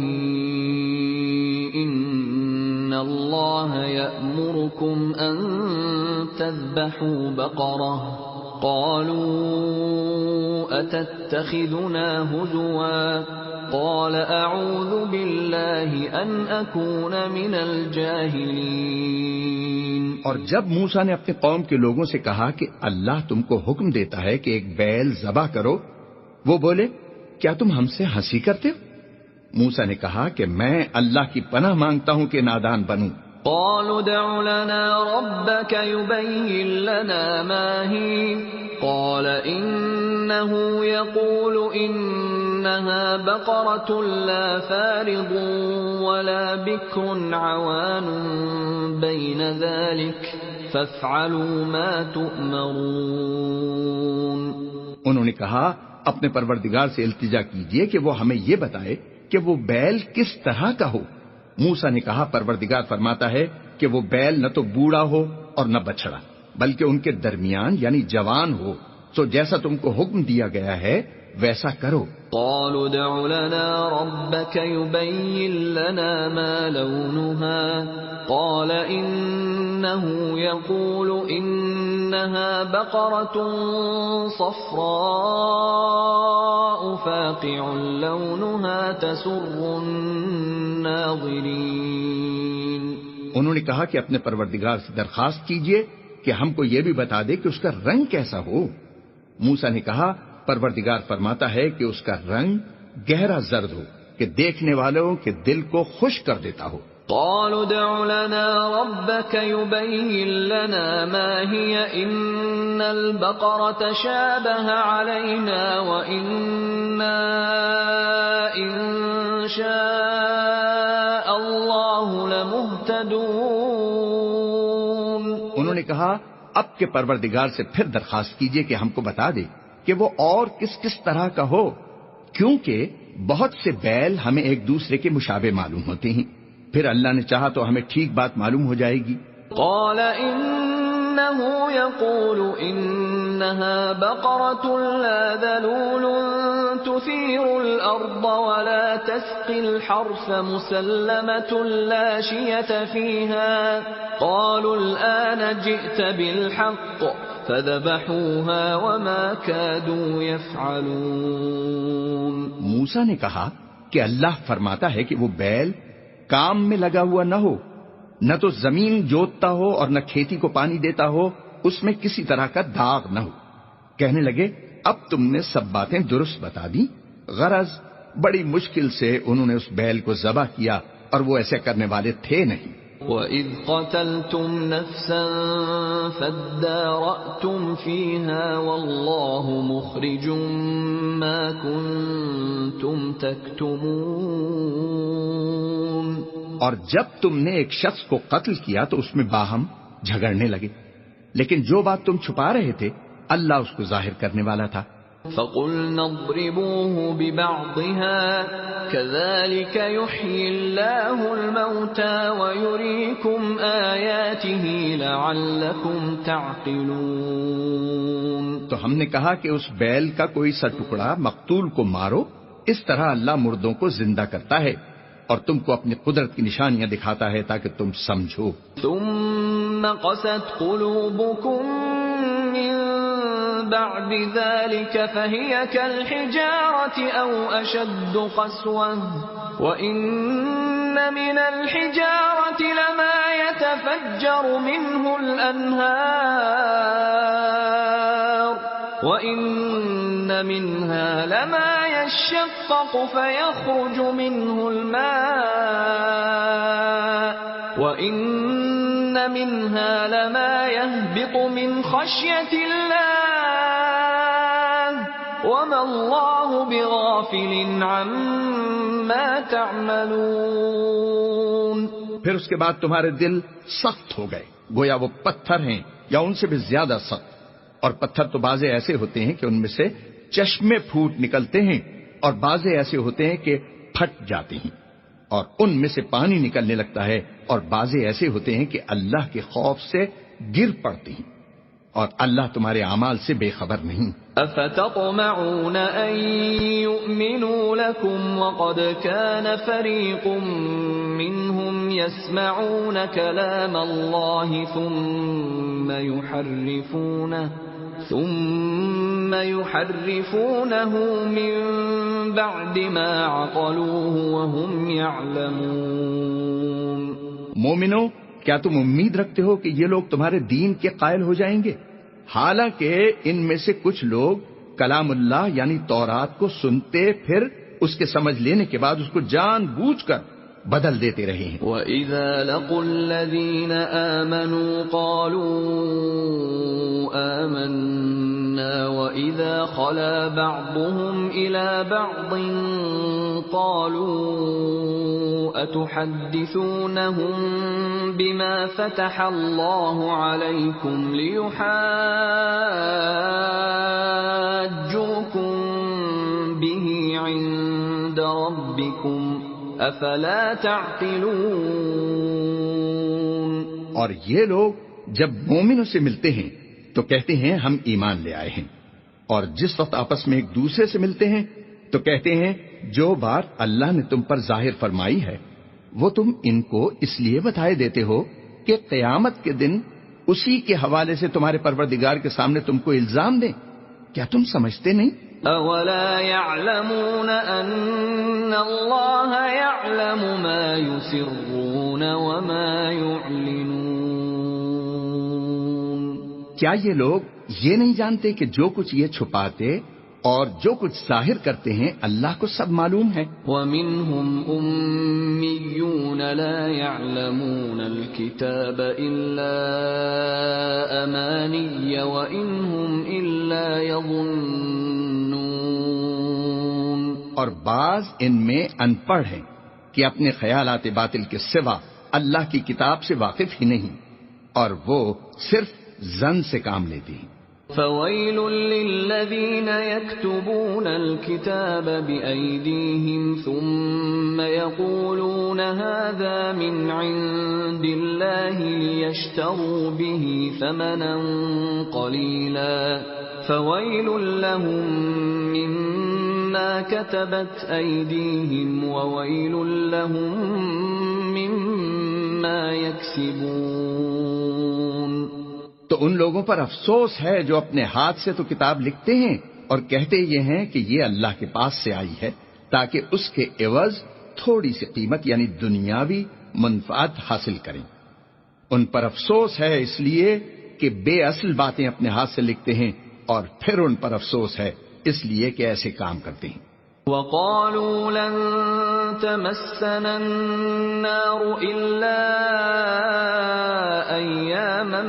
إِنَّ اللَّهَ يَأْمُرُكُمْ أَن تَذْبَحُوا بَقَرَةً قَالُوا أَتَتَّخِذُنَا هُزُوًا قَالَ أَعُوذُ بِاللَّهِ أَنْ أَكُونَ مِنَ الْجَاهِلِينَ۔ اور جب موسیٰ نے اپنے قوم کے لوگوں سے کہا کہ اللہ تم کو حکم دیتا ہے کہ ایک بیل ذبح کرو، وہ بولے کیا تم ہم سے ہنسی کرتے ہو؟ موسیٰ نے کہا کہ میں اللہ کی پناہ مانگتا ہوں کہ نادان بنوں۔ قالوا ادع لنا ربك يبين لنا ما هي قال إنه يقول إنها بقرة لا فارض ولا بكر عوان بين ذلك فافعلوا ما تؤمرون۔ انہوں نے کہا اپنے پروردگار سے التجا کیجئے کہ وہ ہمیں یہ بتائے کہ وہ بیل کس طرح کا ہو۔ موسیٰ نے کہا پروردگار فرماتا ہے کہ وہ بیل نہ تو بوڑھا ہو اور نہ بچڑا، بلکہ ان کے درمیان یعنی جوان ہو، تو جیسا تم کو حکم دیا گیا ہے ویسا کرو۔ قالوا ادع لنا ربك يبين لنا ما لونها قال إنه يقول إنها بقرة صفراء فاقع لونها تسر الناظرين۔ انہوں نے کہا کہ اپنے پروردگار سے درخواست کیجئے کہ ہم کو یہ بھی بتا دے کہ اس کا رنگ کیسا ہو۔ موسیٰ نے کہا پروردگار فرماتا ہے کہ اس کا رنگ گہرا زرد ہو کہ دیکھنے والوں کے دل کو خوش کر دیتا ہو۔ قالوا ادع لنا ربك يبين لنا ما هي إن البقرة شابه علينا وإنا إن شاء الله لمهتدون۔ انہوں نے کہا اب کے پروردگار سے پھر درخواست کیجئے کہ ہم کو بتا دے کہ وہ اور کس کس طرح کا ہو، کیونکہ بہت سے بیل ہمیں ایک دوسرے کے مشابہ معلوم ہوتے ہیں، پھر اللہ نے چاہا تو ہمیں ٹھیک بات معلوم ہو جائے گی۔ قال إنه يقول إنها بقرة لا ذلول تثير الأرض ولا تسقي الحرث مسلمة لا شية فيها قالوا الآن جئت بالحق فذبحوها وما كادوا يفعلون۔ موسیٰ نے کہا کہ اللہ فرماتا ہے کہ وہ بیل کام میں لگا ہوا نہ ہو، نہ تو زمین جوتتا ہو اور نہ کھیتی کو پانی دیتا ہو، اس میں کسی طرح کا داغ نہ ہو۔ کہنے لگے اب تم نے سب باتیں درست بتا دی، غرض بڑی مشکل سے انہوں نے اس بیل کو ذبح کیا اور وہ ایسے کرنے والے تھے نہیں۔ وَإِذْ قَتَلْتُمْ نَفْسًا فَادَّارَأْتُمْ فِيهَا وَاللَّهُ مُخْرِجٌ مَا كُنْتُمْ تَكْتُمُونَ۔ اور جب تم نے ایک شخص کو قتل کیا تو اس میں باہم جھگڑنے لگے، لیکن جو بات تم چھپا رہے تھے اللہ اس کو ظاہر کرنے والا تھا۔ فَقُلْنَا اضْرِبُوهُ بِبَعْضِهَا كَذَلِكَ يُحْيِي اللَّهُ الْمَوْتَى وَيُرِيكُمْ آيَاتِهِ لَعَلَّكُمْ تَعْقِلُونَ۔ تو ہم نے کہا کہ اس بیل کا کوئی سا ٹکڑا مقتول کو مارو، اس طرح اللہ مردوں کو زندہ کرتا ہے اور تم کو اپنی قدرت کی نشانیاں دکھاتا ہے تاکہ تم سمجھو۔ ثُمَّ قَسَتْ قُلُوبُكُم مِّن بَعْدِ ذَلِكَ فَهِيَ كَالْحِجَارَةِ أَوْ أَشَدُّ قَسْوَةً وَإِنَّ مِنَ الْحِجَارَةِ لَمَا يَتَفَجَّرُ مِنْهُ الْأَنْهَارُ وَإِنَّ مِنْهَا لَمَا يَشَّقَّقُ فَيَخْرُجُ مِنْهُ الْمَاءُ وَإِنَّ مِنْهَا لَمَا يَهْبِطُ مِنْ خَشْيَةِ اللَّهِ وَمَا اللَّهُ بِغَافِلٍ عَمَّا تَعْمَلُونَ۔ پھر اس کے بعد تمہارے دل سخت ہو گئے، گویا وہ پتھر ہیں یا ان سے بھی زیادہ سخت، اور پتھر تو بعضے ایسے ہوتے ہیں کہ ان میں سے چشمے پھوٹ نکلتے ہیں اور بعضے ایسے ہوتے ہیں کہ پھٹ جاتے ہیں اور ان میں سے پانی نکلنے لگتا ہے، اور بعضے ایسے ہوتے ہیں کہ اللہ کے خوف سے گر پڑتے ہیں، اور اللہ تمہارے اعمال سے بے خبر نہیں۔ أَفَتَطْمَعُونَ أَن يُؤْمِنُوا لَكُمْ وَقَدْ كَانَ فَرِيقٌ مِّنْهُمْ يَسْمَعُونَ كَلَامَ اللَّهِ ثُمَّ يُحَرِّفُونَهُ مِن بَعْدِ مَا عَقَلُوهُ وَهُمْ يَعْلَمُونَ۔ مومنو، کیا تم امید رکھتے ہو کہ یہ لوگ تمہارے دین کے قائل ہو جائیں گے؟ حالانکہ ان میں سے کچھ لوگ کلام اللہ یعنی تورات کو سنتے پھر اس کے سمجھ لینے کے بعد اس کو جان بوجھ کر بدل دیتے رہے ہیں۔ وَإِذَا لَقُوا الَّذِينَ آمَنُوا قَالُوا آمَنَّا وَإِذَا خَلَا بَعْضُهُمْ إِلَى بَعْضٍ قَالُوا أَتُحَدِّثُونَهُم بِمَا فَتَحَ اللَّهُ عَلَيْكُمْ لِيُحَاجُّوكُم بِهِ عِندَ رَبِّكُمْ افلا تعقلون۔ اور یہ لوگ جب مومنوں سے ملتے ہیں تو کہتے ہیں ہم ایمان لے آئے ہیں، اور جس وقت آپس میں ایک دوسرے سے ملتے ہیں تو کہتے ہیں جو بات اللہ نے تم پر ظاہر فرمائی ہے وہ تم ان کو اس لیے بتائے دیتے ہو کہ قیامت کے دن اسی کے حوالے سے تمہارے پروردگار کے سامنے تم کو الزام دیں. کیا تم سمجھتے نہیں؟ اولا يعلمون ان اللہ يعلم ما يسرون وما يعلنون. کیا یہ لوگ یہ نہیں جانتے کہ جو کچھ یہ چھپاتے اور جو کچھ ظاہر کرتے ہیں اللہ کو سب معلوم ہے. وَمِنْهُمْ أُمِّيُّونَ لَا يَعْلَمُونَ الْكِتَابَ إِلَّا أَمَانِيَّ وَإِنْ هُمْ إِلَّا يَظُنُّونَ. اور بعض ان میں ان پڑھ ہیں کہ اپنے خیالات باطل کے سوا اللہ کی کتاب سے واقف ہی نہیں اور وہ صرف زن سے کام لیتی ہیں. فَوَيْلٌ لِّلَّذِينَ يَكْتُبُونَ الْكِتَابَ بِأَيْدِيهِمْ ثُمَّ يَقُولُونَ هَذَا مِنْ عِندِ اللَّهِ لِيَشْتَرُوا بِهِ ثَمَنًا قَلِيلًا فَوَيْلٌ لَّهُم مِّمَّا كَتَبَتْ أَيْدِيهِمْ وَوَيْلٌ لَّهُم مِّمَّا يَكْسِبُونَ. تو ان لوگوں پر افسوس ہے جو اپنے ہاتھ سے تو کتاب لکھتے ہیں اور کہتے یہ ہیں کہ یہ اللہ کے پاس سے آئی ہے تاکہ اس کے عوض تھوڑی سی قیمت یعنی دنیاوی منفعت حاصل کریں. ان پر افسوس ہے اس لیے کہ بے اصل باتیں اپنے ہاتھ سے لکھتے ہیں اور پھر ان پر افسوس ہے اس لیے کہ ایسے کام کرتے ہیں. وَقَالُوا لَن تَمَسَّنَا النَّارُ إِلَّا أَيَّامًا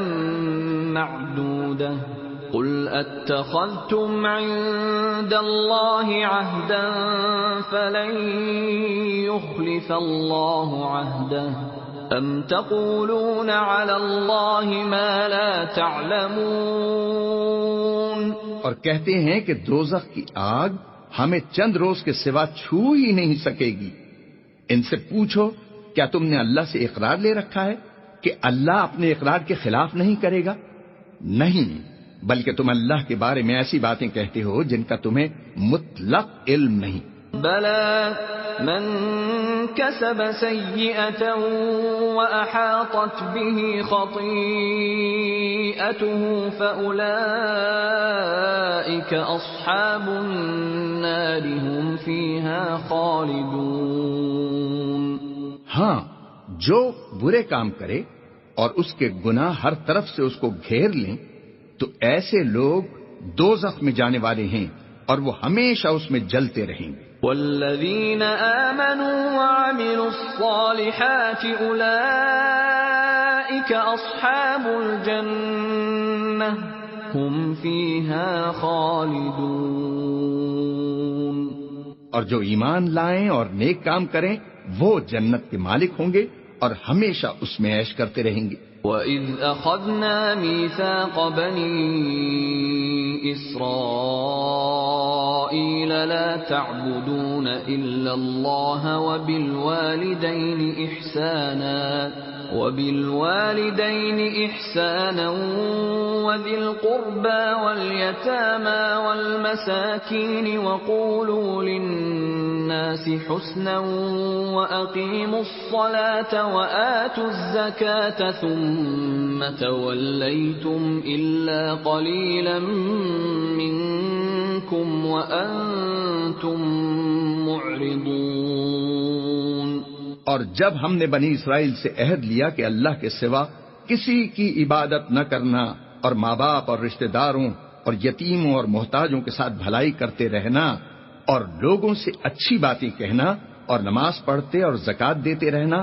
مَّعْدُودَةً قُلْ أَتَّخَذْتُمْ عِندَ اللَّهِ عَهْدًا فَلَن يُخْلِفَ اللَّهُ عَهْدَهُ أَمْ تَقُولُونَ عَلَى اللَّهِ مَا لَا تَعْلَمُونَ. اور کہتے ہیں کہ دوزخ کی آگ ہمیں چند روز کے سوا چھو ہی نہیں سکے گی. ان سے پوچھو کیا تم نے اللہ سے اقرار لے رکھا ہے کہ اللہ اپنے اقرار کے خلاف نہیں کرے گا؟ نہیں، بلکہ تم اللہ کے بارے میں ایسی باتیں کہتے ہو جن کا تمہیں مطلق علم نہیں. بلى من كسب سيئة وأحاطت به خطيئته فأولئك أصحاب النار هم فيها خالدون. ہاں، جو برے کام کرے اور اس کے گناہ ہر طرف سے اس کو گھیر لیں تو ایسے لوگ دوزخ میں جانے والے ہیں اور وہ ہمیشہ اس میں جلتے رہیں گے. والذین آمنوا وعملوا الصالحات اولئک اصحاب الجنہ هم فیہا خالدون. اور جو ایمان لائیں اور نیک کام کریں وہ جنت کے مالک ہوں گے اور ہمیشہ اس میں عیش کرتے رہیں گے. وَإِذْ أَخَذْنَا مِيثَاقَ بَنِي إِسْرَائِيلَ لَا تَعْبُدُونَ إِلَّا اللَّهَ وَبِالْوَالِدَيْنِ إِحْسَانًا وَذِي الْقُرْبَى وَالْيَتَامَى وَالْمَسَاكِينِ وَقُولُوا لِلنَّاسِ حُسْنًا وَأَقِيمُوا الصَّلَاةَ وَآتُوا الزَّكَاةَ ثُمَّ تَوَلَّيْتُمْ إِلَّا قَلِيلًا مِّنكُمْ وَأَنتُمْ مُعْرِضُونَ. اور جب ہم نے بنی اسرائیل سے عہد لیا کہ اللہ کے سوا کسی کی عبادت نہ کرنا اور ماں باپ اور رشتہ داروں اور یتیموں اور محتاجوں کے ساتھ بھلائی کرتے رہنا اور لوگوں سے اچھی باتیں کہنا اور نماز پڑھتے اور زکوٰۃ دیتے رہنا،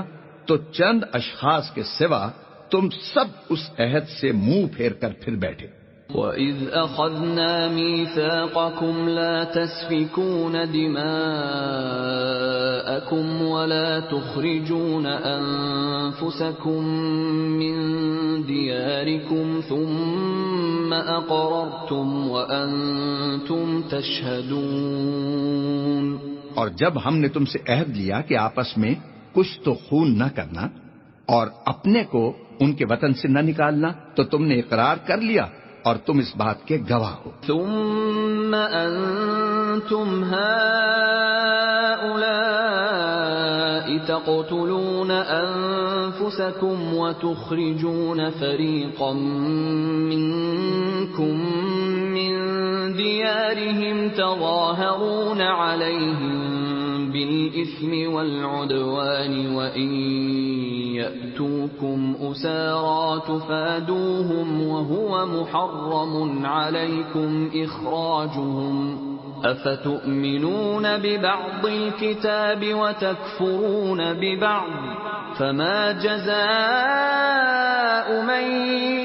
تو چند اشخاص کے سوا تم سب اس عہد سے منہ پھیر کر پھر بیٹھے. وَإِذْ أَخَذْنَا مِيثَاقَكُمْ لَا تَسْفِكُونَ دِمَاءَكُمْ وَلَا تُخْرِجُونَ أَنفُسَكُمْ مِنْ دِيَارِكُمْ ثُمَّ أَقْرَرْتُمْ وَأَنْتُمْ تَشْهَدُونَ. اور جب ہم نے تم سے عہد لیا کہ آپس میں کچھ تو خون نہ کرنا اور اپنے کو ان کے وطن سے نہ نکالنا، تو تم نے اقرار کر لیا اور تم اس بات کے گواہ ہو. ثم انتم هؤلاء تقتلون انفسكم وتخرجون فريقا منكم من ديارهم تظاهرون عليهم بالإثم والعدوان وإن يأتوكم أسارى تفادوهم وهو محرم عليكم إخراجهم أفتؤمنون ببعض الكتاب وتكفرون ببعض فما جزاء من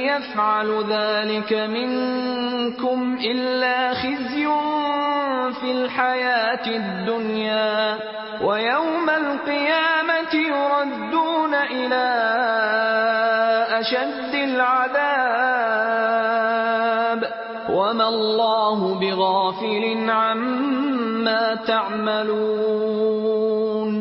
يفعل ذلك منكم إلا خزي في الحياة الدنيا ويوم القيامة يردون إلى أشد العذاب وما الله بغافل عما تعملون.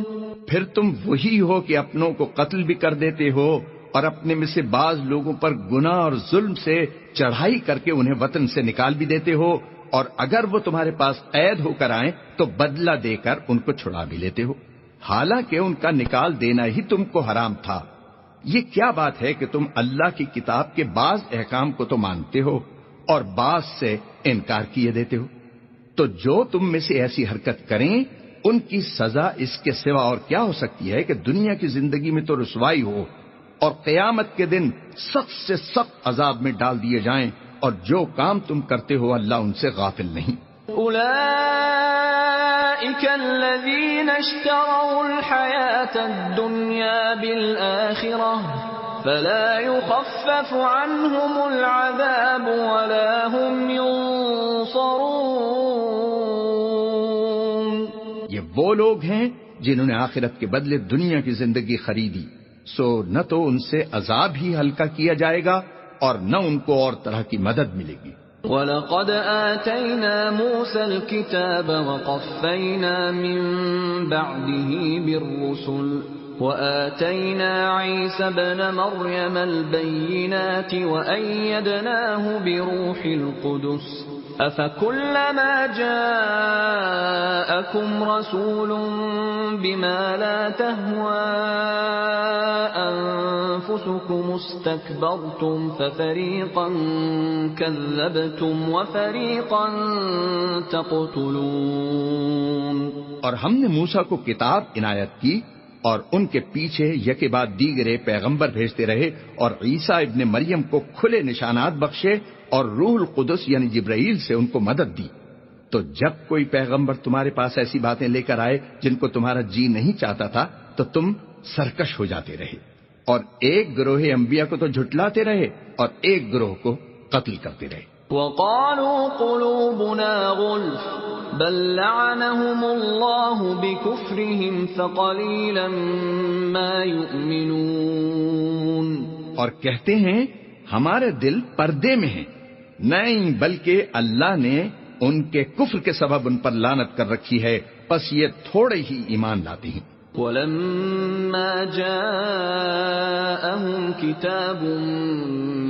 پھر تم وہی ہو کہ اپنوں کو قتل بھی کر دیتے ہو اور اپنے میں سے بعض لوگوں پر گناہ اور ظلم سے چڑھائی کر کے انہیں وطن سے نکال بھی دیتے ہو، اور اگر وہ تمہارے پاس قید ہو کر آئیں تو بدلہ دے کر ان کو چھڑا بھی لیتے ہو، حالانکہ ان کا نکال دینا ہی تم کو حرام تھا. یہ کیا بات ہے کہ تم اللہ کی کتاب کے بعض احکام کو تو مانتے ہو اور بعض سے انکار کیے دیتے ہو؟ تو جو تم میں سے ایسی حرکت کریں ان کی سزا اس کے سوا اور کیا ہو سکتی ہے کہ دنیا کی زندگی میں تو رسوائی ہو اور قیامت کے دن سخت سے سخت عذاب میں ڈال دیے جائیں، اور جو کام تم کرتے ہو اللہ ان سے غافل نہیں. أولئك الذين اشتروا الحياة الدنيا بالآخرة فلا يخفف عنهم العذاب ولا هم ينصرون. یہ وہ لوگ ہیں جنہوں نے آخرت کے بدلے دنیا کی زندگی خریدی، سو نہ تو ان سے عذاب ہی ہلکا کیا جائے گا اور نہ ان کو اور طرح کی مدد ملے گی. وَلَقَدْ آتَيْنَا مُوسَى الْكِتَابَ وَقَفَّيْنَا مِن بَعْدِهِ بِالرُّسُلِ وَآتَيْنَا عِيسَى ابْنَ مَرْيَمَ الْبَيِّنَاتِ وَأَيَّدْنَاهُ بِرُوحِ الْقُدُسِ أَفَكُلَّمَا جَاءَكُمْ رَسُولٌ بِمَا لَا تَهْوَى أَنفُسُكُمُ اسْتَكْبَرْتُمْ فَفَرِيقًا كَذَّبْتُمْ وَفَرِيقًا تَقْتُلُونَ. اور ہم نے موسیٰ کو کتاب عنایت کی اور ان کے پیچھے یکے بعد دیگرے پیغمبر بھیجتے رہے، اور عیسیٰ ابن مریم کو کھلے نشانات بخشے اور روح القدس یعنی جبرائیل سے ان کو مدد دی. تو جب کوئی پیغمبر تمہارے پاس ایسی باتیں لے کر آئے جن کو تمہارا جی نہیں چاہتا تھا تو تم سرکش ہو جاتے رہے، اور ایک گروہ انبیاء کو تو جھٹلاتے رہے اور ایک گروہ کو قتل کرتے رہے. وَقَالُوا قُلُوبُنَا غُلْفٌ بَل لَّعَنَهُمُ اللَّهُ بِكُفْرِهِمْ فَقَلِيلًا مَّا يُؤْمِنُونَ. اور کہتے ہیں ہمارے دل پردے میں ہیں. نہیں، بلکہ اللہ نے ان کے کفر کے سبب ان پر لعنت کر رکھی ہے، بس یہ تھوڑے ہی ایمان لاتے ہیں. وَلَمَّا جَاءَهُمْ كِتَابٌ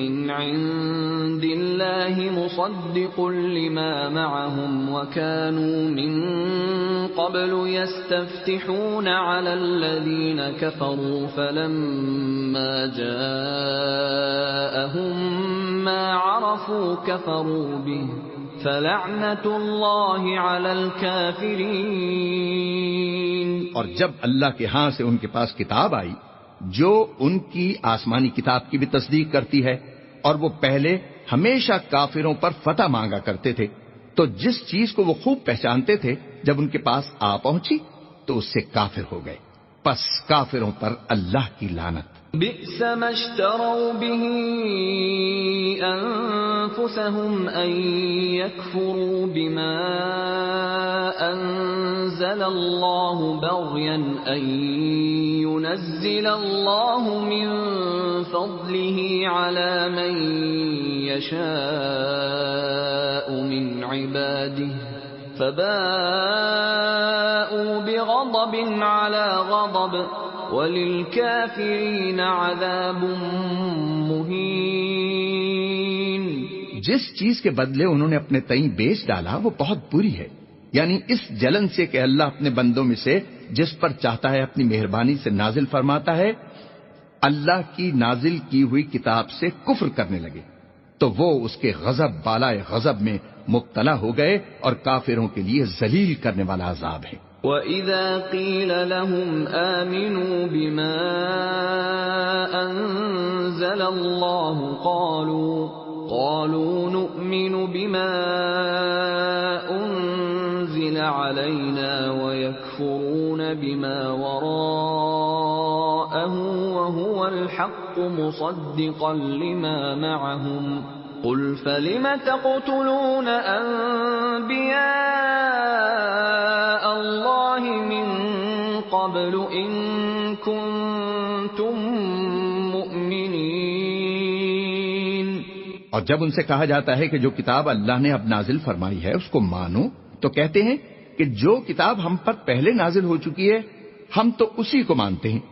مِّنْ عِندِ اللَّهِ مُصَدِّقٌ لِّمَا مَعَهُمْ وَكَانُوا مِن قَبْلُ يَسْتَفْتِحُونَ عَلَى الَّذِينَ كَفَرُوا فَلَمَّا جَاءَهُم مَّا عَرَفُوا كَفَرُوا بِهِ فَلَعْنَةُ اللَّهِ عَلَى الْكَافِرِينَ. اور جب اللہ کے ہاں سے ان کے پاس کتاب آئی جو ان کی آسمانی کتاب کی بھی تصدیق کرتی ہے، اور وہ پہلے ہمیشہ کافروں پر فتح مانگا کرتے تھے، تو جس چیز کو وہ خوب پہچانتے تھے جب ان کے پاس آ پہنچی تو اس سے کافر ہو گئے. پس کافروں پر اللہ کی لعنت. بئس ما اشتروا به أنفسهم أن يكفروا بما أنزل الله بغيا أن ينزل الله من فضله على من يشاء من عباده فباءوا بغضب على غضب وَلِلْكَافِرِينَ عَذَابٌ مُّهِينٌ. جس چیز کے بدلے انہوں نے اپنے تئیں بیچ ڈالا وہ بہت بری ہے، یعنی اس جلن سے کہ اللہ اپنے بندوں میں سے جس پر چاہتا ہے اپنی مہربانی سے نازل فرماتا ہے، اللہ کی نازل کی ہوئی کتاب سے کفر کرنے لگے تو وہ اس کے غضب بالائے غضب میں مبتلا ہو گئے اور کافروں کے لیے ذلیل کرنے والا عذاب ہے۔ وَإِذَا قِيلَ لَهُمْ آمِنُوا بِمَا أَنزَلَ اللَّهُ قَالُوا نُؤْمِنُ بِمَا أُنزِلَ عَلَيْنَا وَيَكْفُرُونَ بِمَا وَرَاءَهُ وَهُوَ الْحَقُّ مُصَدِّقًا لِمَا مَعَهُمْ قُلْ فَلِمَ تَقْتُلُونَ أَنبِيَاءَ اللَّهِ مِن قَبْلُ إِن كُنتُم مُّؤْمِنِينَ۔ اور جب ان سے کہا جاتا ہے کہ جو کتاب اللہ نے اب نازل فرمائی ہے اس کو مانو، تو کہتے ہیں کہ جو کتاب ہم پر پہلے نازل ہو چکی ہے ہم تو اسی کو مانتے ہیں،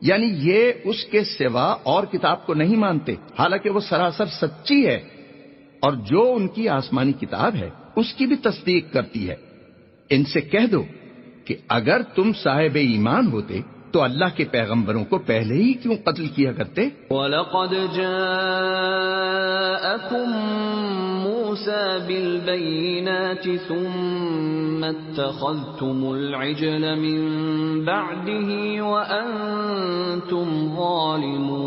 یعنی یہ اس کے سوا اور کتاب کو نہیں مانتے، حالانکہ وہ سراسر سچی ہے، اور جو ان کی آسمانی کتاب ہے اس کی بھی تصدیق کرتی ہے۔ ان سے کہہ دو کہ اگر تم صاحب ایمان ہوتے تو اللہ کے پیغمبروں کو پہلے ہی کیوں قتل کیا کرتے؟ وَلَقَدْ جَاءَكُم مُّوسَىٰ بِالْبَيِّنَاتِ ثُمَّ اتَّخَذْتُمُ الْعِجْلَ مِن بَعْدِهِ وَأَنتُمْ ظَالِمُونَ۔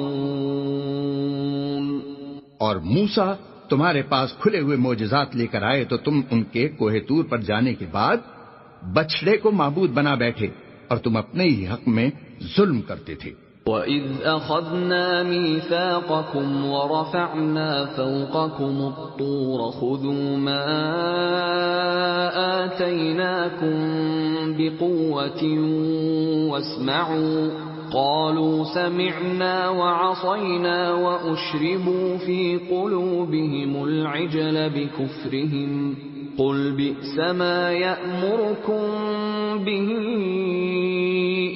اور موسیٰ تمہارے پاس کھلے ہوئے معجزات لے کر آئے تو تم ان کے کوہ طور پر جانے کے بعد بچڑے کو معبود بنا بیٹھے اور تم اپنے ہی حق میں ظلم کرتے تھے۔ وَإِذْ أَخَذْنَا مِيثَاقَكُمْ وَرَفَعْنَا فَوْقَكُمُ الطُّورَ خُذُوا مَا آتَيْنَاكُمْ بِقُوَّةٍ وَاسْمَعُوا قَالُوا سَمِعْنَا وَعَصَيْنَا وَأُشْرِبُوا فِي قُلُوبِهِمُ الْعِجْلَ بِكُفْرِهِمْ قُلْ بِئْسَ مَا يَأْمُرُكُمْ بِهِ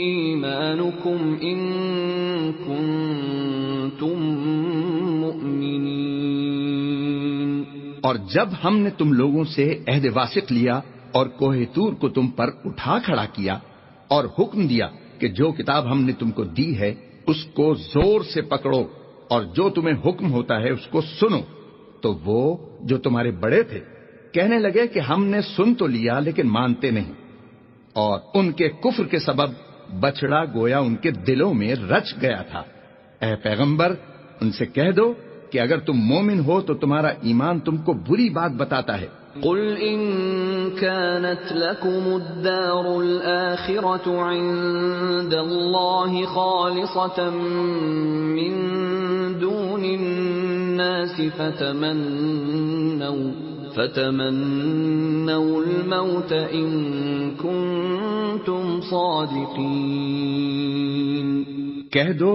إِيمَانُكُمْ إِن كُنتُم مُّؤْمِنِينَ۔ اور جب ہم نے تم لوگوں سے عہد واثق لیا اور کوہ طور کو تم پر اٹھا کھڑا کیا اور حکم دیا کہ جو کتاب ہم نے تم کو دی ہے اس کو زور سے پکڑو اور جو تمہیں حکم ہوتا ہے اس کو سنو، تو وہ جو تمہارے بڑے تھے کہنے لگے کہ ہم نے سن تو لیا لیکن مانتے نہیں، اور ان کے کفر کے سبب بچڑا گویا ان کے دلوں میں رچ گیا تھا۔ اے پیغمبر ان سے کہہ دو کہ اگر تم مومن ہو تو تمہارا ایمان تم کو بری بات بتاتا ہے۔ قُلْ إِن كَانَتْ لَكُمُ الدَّارُ الْآخِرَةُ عِندَ اللَّهِ خَالِصَةً مِّن دُونِ النَّاسِ فَتَمَنَّوُا الْمَوْتَ إِن كُنتُمْ صَادِقِينَ۔ کہہ دو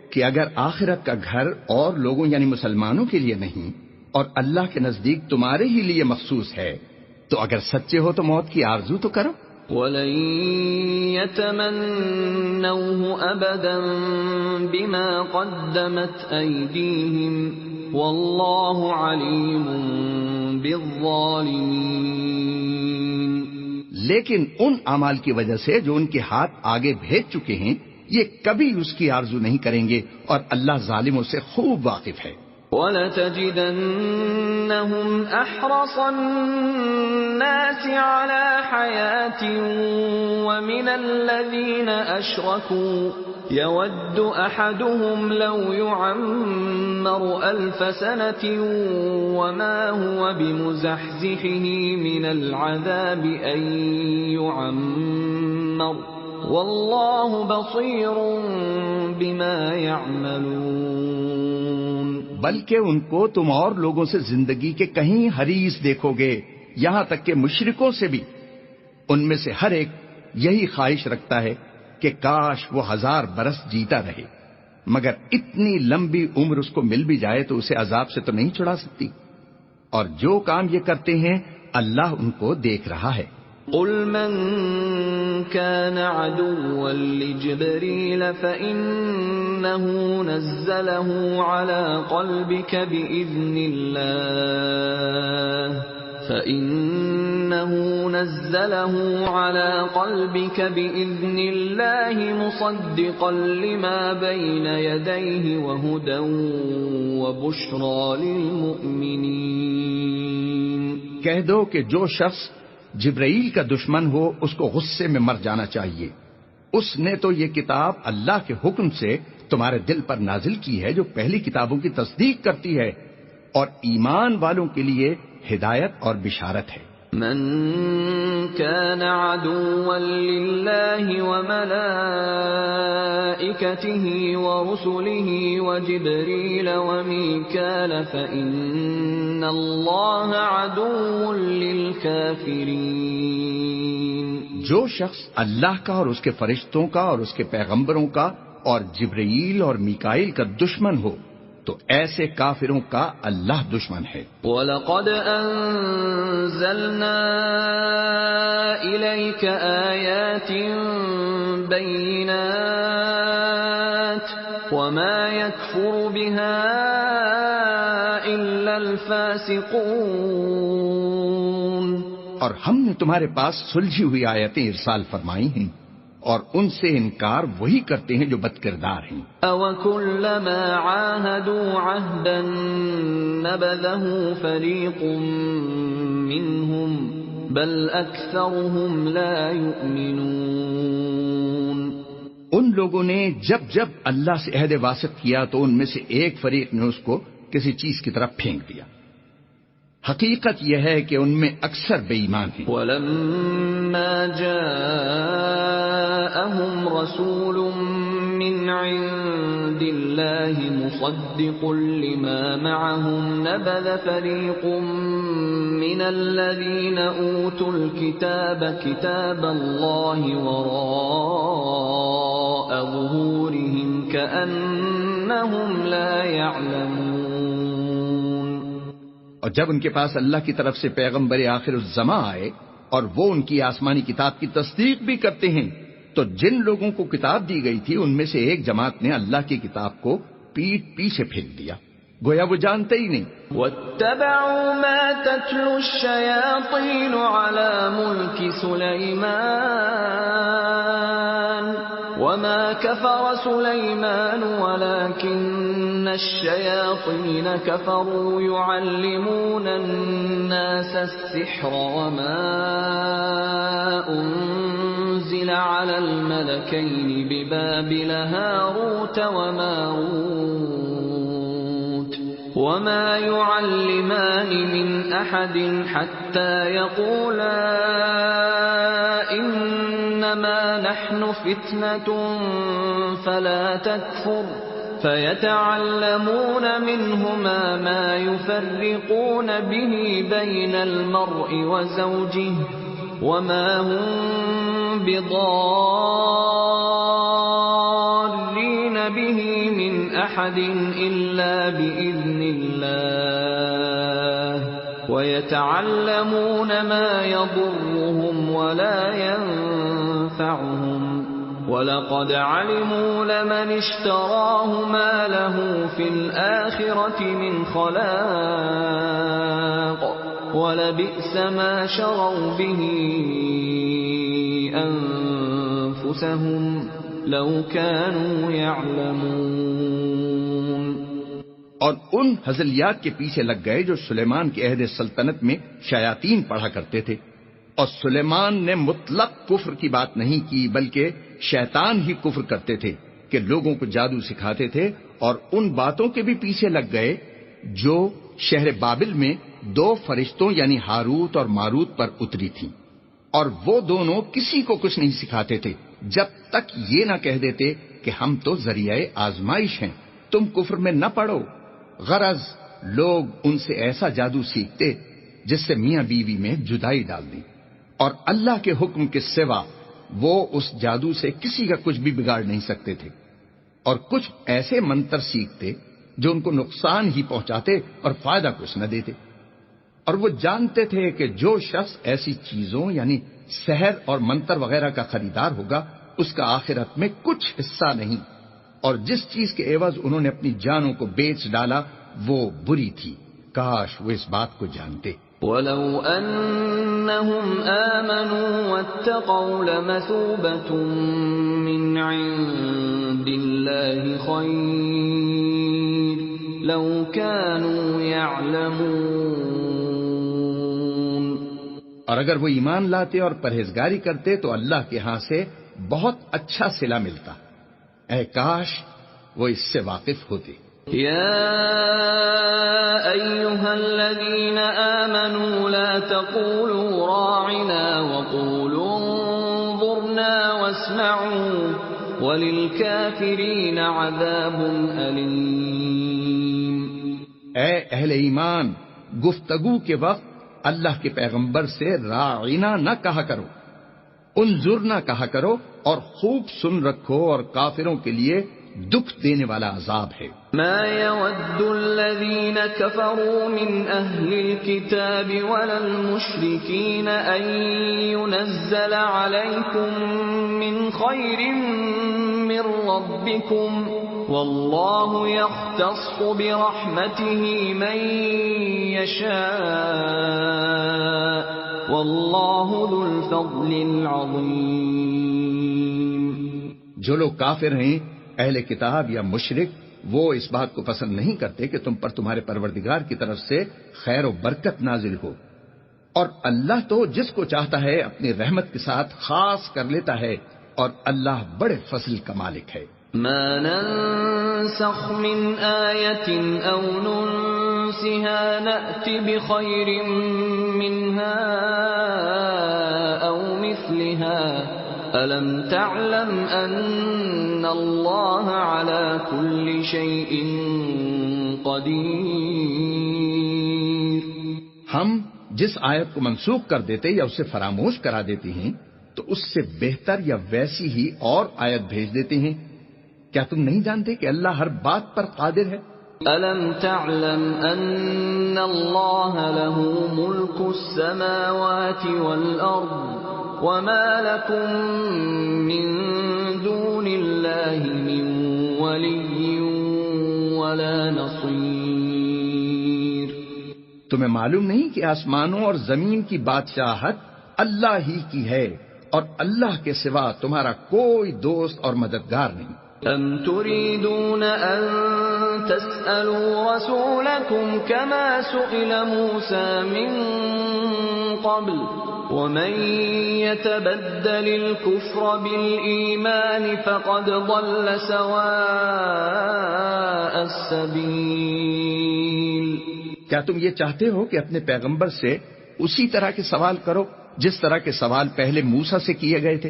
کہ اگر آخرت کا گھر اور لوگوں یعنی مسلمانوں کے لیے نہیں اور اللہ کے نزدیک تمہارے ہی لیے مخصوص ہے تو اگر سچے ہو تو موت کی آرزو تو کرو۔ وَلَن يَتَمَنَّوْهُ أَبَدًا بِمَا قَدَّمَتْ أَيْدِيهِمْ وَاللَّهُ عَلِيمٌ بِالظَّالِمِينَ۔ لیکن ان اعمال کی وجہ سے جو ان کے ہاتھ آگے بھیج چکے ہیں یہ کبھی اس کی آرزو نہیں کریں گے اور اللہ ظالموں سے خوب واقف ہے۔ وَلَتَجِدَنَّهُمْ أَحْرَصَ النَّاسِ عَلَى حَيَاةٍ وَمِنَ الَّذِينَ أَشْرَكُوا يَوَدُّ أَحَدُهُمْ لَوْ يُعَمَّرُ أَلْفَ سَنَةٍ وَمَا هُوَ بِمُزَحْزِحِهِ مِنَ الْعَذَابِ أَن يُعَمَّرَ وَاللَّهُ بَصِيرٌ بِمَا يَعْمَلُونَ۔ بلکہ ان کو تم اور لوگوں سے زندگی کے کہیں حریص دیکھو گے، یہاں تک کہ مشرکوں سے بھی۔ ان میں سے ہر ایک یہی خواہش رکھتا ہے کہ کاش وہ 1000 برس جیتا رہے، مگر اتنی لمبی عمر اس کو مل بھی جائے تو اسے عذاب سے تو نہیں چھڑا سکتی، اور جو کام یہ کرتے ہیں اللہ ان کو دیکھ رہا ہے۔ قل من كان عدوا لجبريل فإنه نزله على قلبك بإذن الله مصدقا لما بين يديه وهدى وبشرى للمؤمنين. کہہ دو کہ جو شخص جبرائیل کا دشمن ہو اس کو غصے میں مر جانا چاہیے. اس نے تو یہ کتاب اللہ کے حکم سے تمہارے دل پر نازل کی ہے جو پہلی کتابوں کی تصدیق کرتی ہے اور ایمان والوں کے لیے ہدایت اور بشارت ہے. من كان عدوا لله وملائكته ورسله وجبريل وميكال فإن الله عدو للكافرين. جو شخص اللہ کا اور اس کے فرشتوں کا اور اس کے پیغمبروں کا اور جبرائیل اور میکائیل کا دشمن ہو تو ایسے کافروں کا اللہ دشمن ہے. وَلَقَدْ أَنزَلْنَا إِلَيْكَ آيَاتٍ بَيِّنَاتٍ وَمَا يَكْفُرُ بِهَا إِلَّا الْفَاسِقُونَ. اور ہم نے تمہارے پاس سلجھی ہوئی آیتیں ارسال فرمائی ہیں اور ان سے انکار وہی کرتے ہیں جو بد کردار ہیں. أَوَكُلَّمَا عَاهَدُوا عَهْدًا نَبَذَهُ فَرِيقٌ مِّنْهُمْ بَلْ أَكْثَرُهُمْ لَا يُؤْمِنُونَ. ان لوگوں نے جب جب اللہ سے عہد واسط کیا تو ان میں سے ایک فریق نے اس کو کسی چیز کی طرف پھینک دیا. حقیقت یہ ہے کہ ان میں اکثر بے ایمان ہیں. وَلَمَّا جَاءَهُمْ رَسُولٌ مِّنْ عِندِ اللَّهِ مُصَدِّقٌ لِّمَا مَعَهُمْ نَبَذَ فَرِيقٌ مِّنَ الَّذِينَ أُوتُوا الْكِتَابَ كِتَابَ اللَّهِ وَرَاءَ ظُهُورِهِمْ كَأَنَّهُمْ لَا يَعْلَمُونَ. اور جب ان کے پاس اللہ کی طرف سے پیغمبر آخر الزماں آئے اور وہ ان کی آسمانی کتاب کی تصدیق بھی کرتے ہیں تو جن لوگوں کو کتاب دی گئی تھی ان میں سے ایک جماعت نے اللہ کی کتاب کو پیٹھ پیچھے پھینک دیا گویا وہ جانتے ہی نہیں. وَاتَّبَعُوا مَا تَتْلُو الشَّيَاطِينُ عَلَى مُلْكِ سُلَيْمَانَ وَمَا كَفَرَ سُلَيْمَانُ وَلَكِنَّ الشَّيَاطِينَ كَفَرُوا يُعَلِّمُونَ النَّاسَ السِّحْرَ وَمَا أُنزِلَ عَلَى الْمَلَكَيْنِ بِبَابِلَ هَارُوتَ وَمَارُوتَ وَمَا يُعَلِّمَانِ مِنْ أَحَدٍ حَتَّى يَقُولَا إِنَّمَا نَحْنُ فِتْنَةٌ فَلَا تَكْفُرْ فَيَتَعَلَّمُونَ مِنْهُمَا مَا يُفَرِّقُونَ بِهِ بَيْنَ الْمَرْءِ وَزَوْجِهِ وَمَا هُمْ بِضَارِّينَ بِهِ مِنْ أَحَدٍ إِلَّا بِإِذْنِ اللَّهِ وَيَتَعَلَّمُونَ مَا يَضُرُّهُمْ وَلَا يَنفَعُهُمْ وَلَقَدْ عَلِمُوا لَمَنِ اشْتَرَاهُ مَا لَهُ فِي الْآخِرَةِ مِنْ خَلَاقٍ وَلَبِئْسَ مَا شَرَوْا بِهِ أَنفُسَهُمْ لَوْ كَانُوا يَعْلَمُونَ. اور ان ہزلیات کے پیچھے لگ گئے جو سلیمان کے عہد سلطنت میں شیاطین پڑھا کرتے تھے اور سلیمان نے مطلق کفر کی بات نہیں کی بلکہ شیطان ہی کفر کرتے تھے کہ لوگوں کو جادو سکھاتے تھے اور ان باتوں کے بھی پیچھے لگ گئے جو شہر بابل میں دو فرشتوں یعنی ہاروت اور ماروت پر اتری تھیں اور وہ دونوں کسی کو کچھ نہیں سکھاتے تھے جب تک یہ نہ کہہ دیتے کہ ہم تو ذریعہ آزمائش ہیں تم کفر میں نہ پڑو. غرض لوگ ان سے ایسا جادو سیکھتے جس سے میاں بیوی میں جدائی ڈال دی اور اللہ کے حکم کے سوا وہ اس جادو سے کسی کا کچھ بھی بگاڑ نہیں سکتے تھے اور کچھ ایسے منتر سیکھتے جو ان کو نقصان ہی پہنچاتے اور فائدہ کچھ نہ دیتے اور وہ جانتے تھے کہ جو شخص ایسی چیزوں یعنی سحر اور منتر وغیرہ کا خریدار ہوگا اس کا آخرت میں کچھ حصہ نہیں، اور جس چیز کے عوض انہوں نے اپنی جانوں کو بیچ ڈالا وہ بری تھی، کاش وہ اس بات کو جانتے۔ وَلَوْ أَنَّهُمْ آمَنُوا وَاتَّقَوْا لَمَثُوبَةٌ مِّنْ عِندِ اللَّهِ خَيْرٌ لَوْ كَانُوا يَعْلَمُونَ۔ اور اگر وہ ایمان لاتے اور پرہیزگاری کرتے تو اللہ کے ہاں سے بہت اچھا صلہ ملتا، اے کاش وہ اس سے واقف ہوتے۔ يا أيها الذين آمنوا لا تقولوا راعنا وقولوا انظرنا واسمعوا وللكافرين عذاب أليم۔ اے اہل ایمان، گفتگو کے وقت اللہ کے پیغمبر سے راعنا نہ کہا کرو، انظرنا کہا کرو، اور خوب سن رکھو، اور کافروں کے لیے دکھ دینے والا عذاب ہے۔ ما يود الذين كفروا من أهل الكتاب ولا المشركين أن ينزل عليكم من خير من ربكم والله يختص برحمته من يشاء والله ذو الفضل العظيم۔ جو لوگ کافر ہیں، اہل کتاب یا مشرک، وہ اس بات کو پسند نہیں کرتے کہ تم پر تمہارے پروردگار کی طرف سے خیر و برکت نازل ہو، اور اللہ تو جس کو چاہتا ہے اپنی رحمت کے ساتھ خاص کر لیتا ہے، اور اللہ بڑے فضل کا مالک ہے۔ ما ننسخ من آیت او ننسها نأت بخیر منها او مثلها أَلَمْ تَعْلَمْ أَنَّ اللَّهَ عَلَى كُلِّ شَيْءٍ قَدِيرٌ۔ ہم جس آیت کو منسوخ کر دیتے یا اسے فراموش کرا دیتے ہیں تو اس سے بہتر یا ویسی ہی اور آیت بھیج دیتے ہیں۔ کیا تم نہیں جانتے کہ اللہ ہر بات پر قادر ہے؟ أَلَمْ تَعْلَمْ أَنَّ اللَّهَ لَهُ مُلْكُ السَّمَاوَاتِ وَالْأَرْضِ وَمَا لَكُم مِّن دُونِ اللَّهِ مِن وَلِيٍّ وَلَا نَصِيرٍ۔ تمہیں معلوم نہیں کہ آسمانوں اور زمین کی بادشاہت اللہ ہی کی ہے، اور اللہ کے سوا تمہارا کوئی دوست اور مددگار نہیں۔ أَمْ تُرِيدُونَ أَن تَسْأَلُوا رَسُولَكُمْ كَمَا سُئِلَ مُوسَى مِن قَبْلُ وَمَن يَتَبَدَّلِ الْكُفْرَ بِالْإِيمَانِ فَقَدْ ضَلَّ سَوَاءَ السَّبِيلِ۔ کیا تم یہ چاہتے ہو کہ اپنے پیغمبر سے اسی طرح کے سوال کرو جس طرح کے سوال پہلے موسیٰ سے کیے گئے تھے؟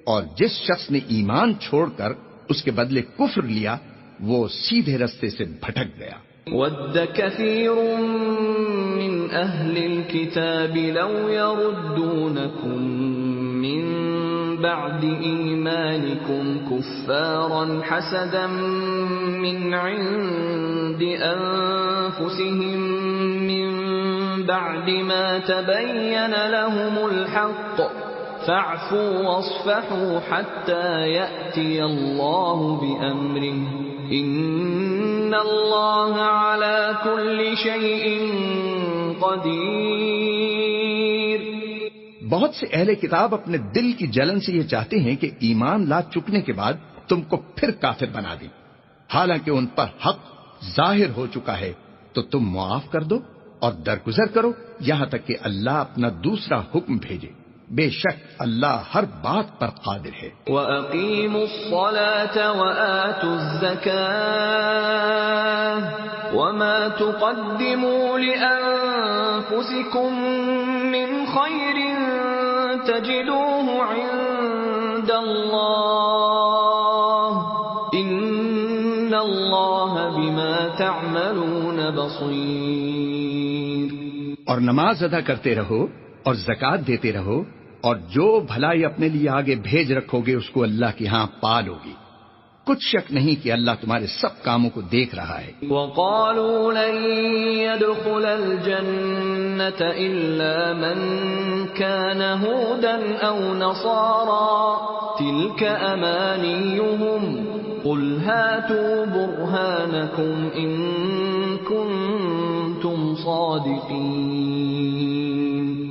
اور جس شخص نے ایمان چھوڑ کر اس کے بدلے کفر لیا وہ سیدھے رستے سے بھٹک گیا۔ وَدَّ كَثِيرٌ مِّنْ أَهْلِ الْكِتَابِ لَوْ يَرُدُّونَكُمْ مِّن بَعْدِ إِيمَانِكُمْ كُفَّارًا حَسَدًا مِّنْ عِندِ أَنفُسِهِم مِّن بَعْدِ مَا تَبَيَّنَ لَهُمُ الْحَقُّ فَاعْفُوا وَاصْفَحُوا حَتَّى يَأْتِيَ اللَّهُ بِأَمْرِهِ إِنَّ اللَّهَ عَلَى كُلِّ شَيْءٍ قَدِيرٌ۔ بہت سے اہل کتاب اپنے دل کی جلن سے یہ چاہتے ہیں کہ ایمان لا چکنے کے بعد تم کو پھر کافر بنا دیں، حالانکہ ان پر حق ظاہر ہو چکا ہے، تو تم معاف کر دو اور درگزر کرو یہاں تک کہ اللہ اپنا دوسرا حکم بھیجے۔ بے شک اللہ ہر بات پر قادر ہے۔ وَأَقِيمُوا الصَّلَاةَ وَآتُوا الزَّكَاةَ وَمَا تُقَدِّمُوا لِأَنفُسِكُم مِّنْ خَيْرٍ تَجِدُوهُ عِندَ اللَّهِ إِنَّ اللَّهَ بِمَا تَعْمَلُونَ بَصِيرٌ۔ اور نماز ادا کرتے رہو اور زکوٰۃ دیتے رہو، اور جو بھلائی اپنے لیے آگے بھیج رکھو گے اس کو اللہ کے ہاں پالو گے، کچھ شک نہیں کہ اللہ تمہارے سب کاموں کو دیکھ رہا ہے۔ وقالوا لن يدخل الجنة إلا من كان هودا أو نصارى تلك أمانيهم قل هاتوا برهانكم إن كنتم صادقين۔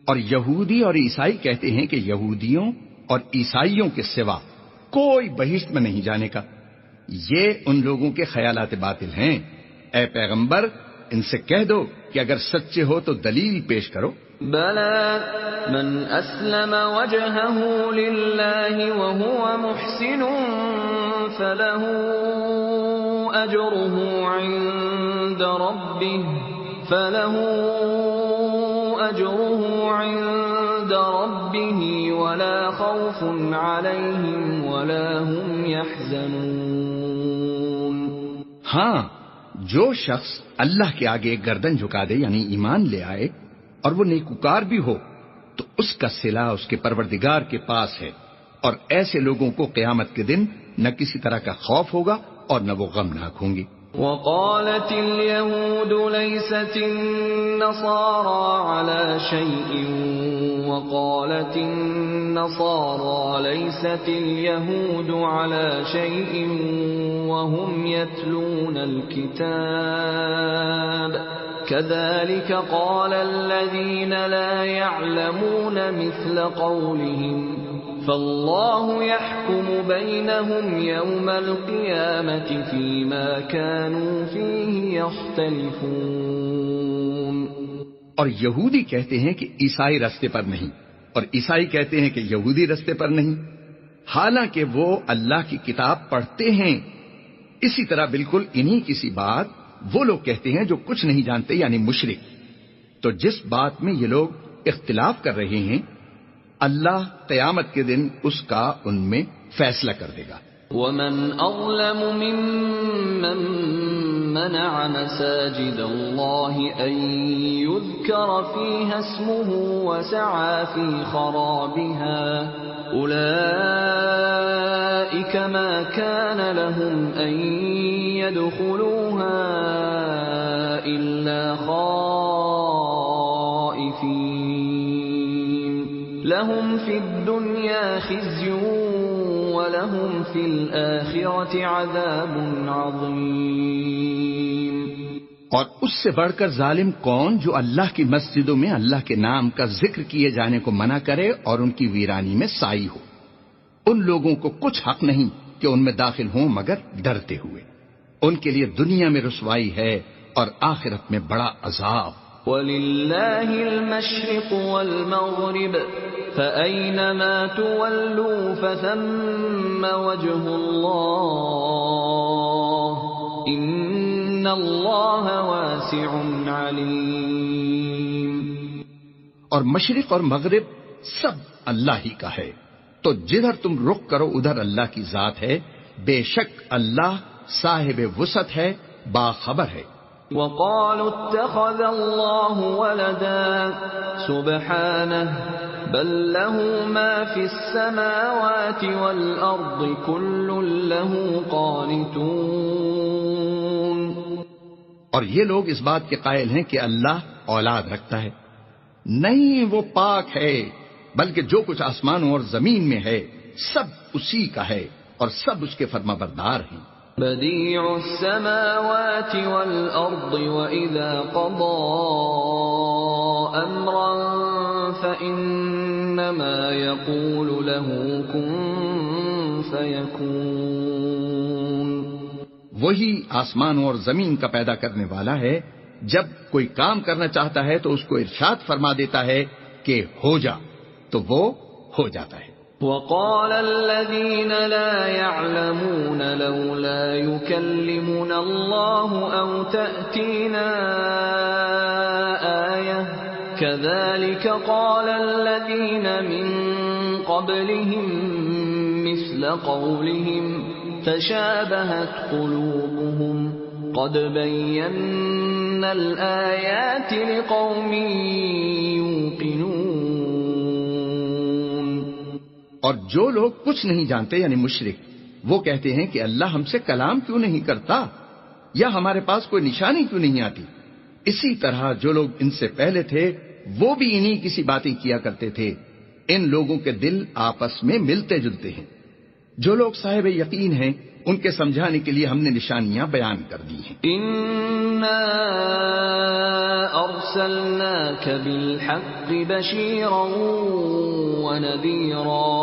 اور یہودی اور عیسائی کہتے ہیں کہ یہودیوں اور عیسائیوں کے سوا کوئی بہشت میں نہیں جانے کا، یہ ان لوگوں کے خیالات باطل ہیں۔ اے پیغمبر ان سے کہہ دو کہ اگر سچے ہو تو دلیل پیش کرو۔ بلى من أسلم وجهه لله وهو محسن فله أجره عند ربه ولا خوف عليهم ولا هم يحزنون۔ ہاں، جو شخص اللہ کے آگے گردن جھکا دے یعنی ایمان لے آئے اور وہ نیکوکار بھی ہو تو اس کا صلہ اس کے پروردگار کے پاس ہے، اور ایسے لوگوں کو قیامت کے دن نہ کسی طرح کا خوف ہوگا اور نہ وہ غمناک ہوں گی۔ وقالت اليهود ليست النصارى على شيء وقالت النصارى ليست اليهود على شيء وهم يتلون الكتاب كذلك قال الذين لا يعلمون مثل قولهم فالله يحكم بينهم يوم القيامة فيما كانوا فيه يختلفون۔ اور یہودی کہتے ہیں کہ عیسائی رستے پر نہیں، اور عیسائی کہتے ہیں کہ یہودی رستے پر نہیں، حالانکہ وہ اللہ کی کتاب پڑھتے ہیں۔ اسی طرح بالکل انہی کسی بات وہ لوگ کہتے ہیں جو کچھ نہیں جانتے یعنی مشرک۔ تو جس بات میں یہ لوگ اختلاف کر رہے ہیں اللہ قیامت کے دن اس کا ان میں فیصلہ کر دے گا۔ وَمَنْ أَظْلَمُ مِمَّنْ مَنَعَ مَسَاجِدَ اللَّهِ أَنْ يُذْكَرَ فِيهَا اسْمُهُ وَسَعَى فِي خَرَابِهَا أُولَئِكَ مَا كَانَ لَهُمْ أَنْ يَدْخُلُوهَا إِلَّا خَائِفِينَ لَهُمْ فِي الدُّنْيَا خِزْيٌ وَلَهُمْ فِي الْآخِرَةِ عَذَابٌ عَظِيمٌ۔ اور اس سے بڑھ کر ظالم کون جو اللہ کی مسجدوں میں اللہ کے نام کا ذکر کیے جانے کو منع کرے اور ان کی ویرانی میں سائی ہو۔ ان لوگوں کو کچھ حق نہیں کہ ان میں داخل ہوں مگر ڈرتے ہوئے۔ ان کے لیے دنیا میں رسوائی ہے اور آخرت میں بڑا عذاب۔ وَلِلَّهِ الْمَشْرِقُ وَالْمَغْرِبُ فَأَيْنَمَا تُوَلُّوا فَثَمَّ وَجْهُ اللَّهِ إِنَّ اللَّهَ وَاسِعٌ عَلِيمٌ۔ اور مشرق اور مغرب سب اللہ ہی کا ہے، تو جدھر تم رخ کرو ادھر اللہ کی ذات ہے، بے شک اللہ صاحب وسعت ہے، باخبر ہے۔ وَقَالُوا اتَّخَذَ اللَّهُ وَلَدًا سُبْحَانَهُ بَل لَّهُ مَا فِي السَّمَاوَاتِ وَالْأَرْضِ كُلٌّ لَّهُ قَانِتُونَ۔ اور یہ لوگ اس بات کے قائل ہیں کہ اللہ اولاد رکھتا ہے۔ نہیں، وہ پاک ہے، بلکہ جو کچھ آسمانوں اور زمین میں ہے سب اسی کا ہے اور سب اس کے فرما بردار ہیں۔ بديع السماوات والأرض وإذا قضى أمرا فإنما يقول له كن فيكون۔ وہی آسمانوں اور زمین کا پیدا کرنے والا ہے، جب کوئی کام کرنا چاہتا ہے تو اس کو ارشاد فرما دیتا ہے کہ ہو جا، تو وہ ہو جاتا ہے۔ وقال الذين لا يعلمون لولا يكلمنا الله أو تأتينا آية كذلك قال الذين من قبلهم مثل قولهم تشابهت قلوبهم قد بينا الآيات لقوم يوقنون۔ اور جو لوگ کچھ نہیں جانتے یعنی مشرک وہ کہتے ہیں کہ اللہ ہم سے کلام کیوں نہیں کرتا یا ہمارے پاس کوئی نشانی کیوں نہیں آتی؟ اسی طرح جو لوگ ان سے پہلے تھے وہ بھی انہی کسی باتیں کیا کرتے تھے. ان لوگوں کے دل آپس میں ملتے جلتے ہیں. جو لوگ صاحب یقین ہیں ان کے سمجھانے کے لیے ہم نے نشانیاں بیان کر دی ہیں. انا ارسلناک بالحق بشیرا ونذیرا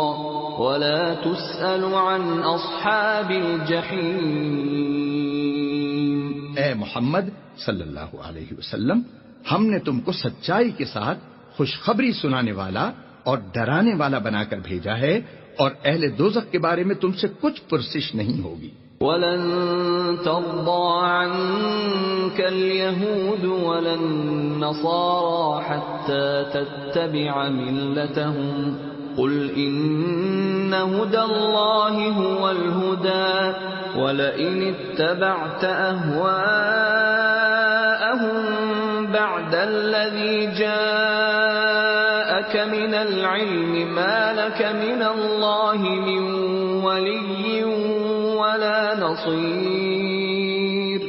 ولا تسأل عن اصحاب الجحیم. اے محمد صلی اللہ علیہ وسلم، ہم نے تم کو سچائی کے ساتھ خوشخبری سنانے والا اور ڈرانے والا بنا کر بھیجا ہے، اور اہل دوزخ کے بارے میں تم سے کچھ پرسش نہیں ہوگی. وَلَن تَرْضَىٰ عَنكَ الْيَهُودُ وَلَا النَّصَارَىٰ حَتَّىٰ تَتَّبِعَ مِلَّتَهُمْ قُلْ إِنَّ هُدَى اللَّهِ هُوَ الْهُدَىٰ وَلَئِنِ اتَّبَعْتَ أَهْوَاءَهُم بَعْدَ الَّذِي جَاءَكَ مِنَ الْعِلْمِ مَا لَكَ مِنَ اللَّهِ مِن وَلِيٍّ وَلَا نَصِيرٍ.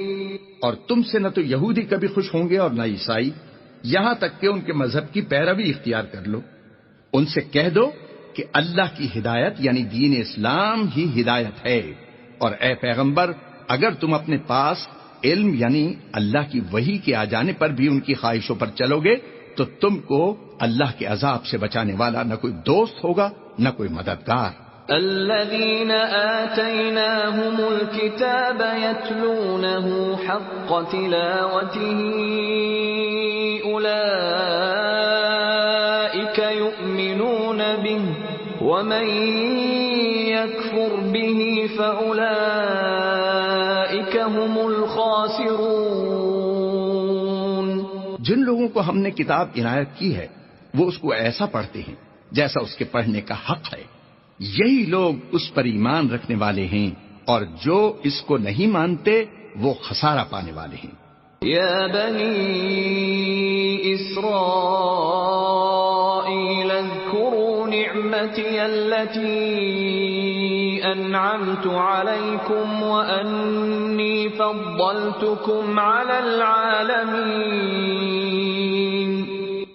اور تم سے نہ تو یہودی کبھی خوش ہوں گے اور نہ عیسائی، یہاں تک کہ ان کے مذہب کی پیروی اختیار کر لو. ان سے کہہ دو کہ اللہ کی ہدایت یعنی دین اسلام ہی ہدایت ہے، اور اے پیغمبر اگر تم اپنے پاس علم یعنی اللہ کی وحی کے آ جانے پر بھی ان کی خواہشوں پر چلو گے تو تم کو اللہ کے عذاب سے بچانے والا نہ کوئی دوست ہوگا نہ کوئی مددگار. الذين آتيناهم الكتاب يتلونه حق تلاوته أولئك يؤمنون به ومن يكفر به فأولئك هم الخاسرون. جن لوگوں کو ہم نے کتاب عنایت کی ہے وہ اس کو ایسا پڑھتے ہیں جیسا اس کے پڑھنے کا حق ہے، یہی لوگ اس پر ایمان رکھنے والے ہیں، اور جو اس کو نہیں مانتے وہ خسارہ پانے والے ہیں. یا بنی اسرائیل اذکروا نعمتی التي انعمت علیکم وانی فضلتکم علی العالمین.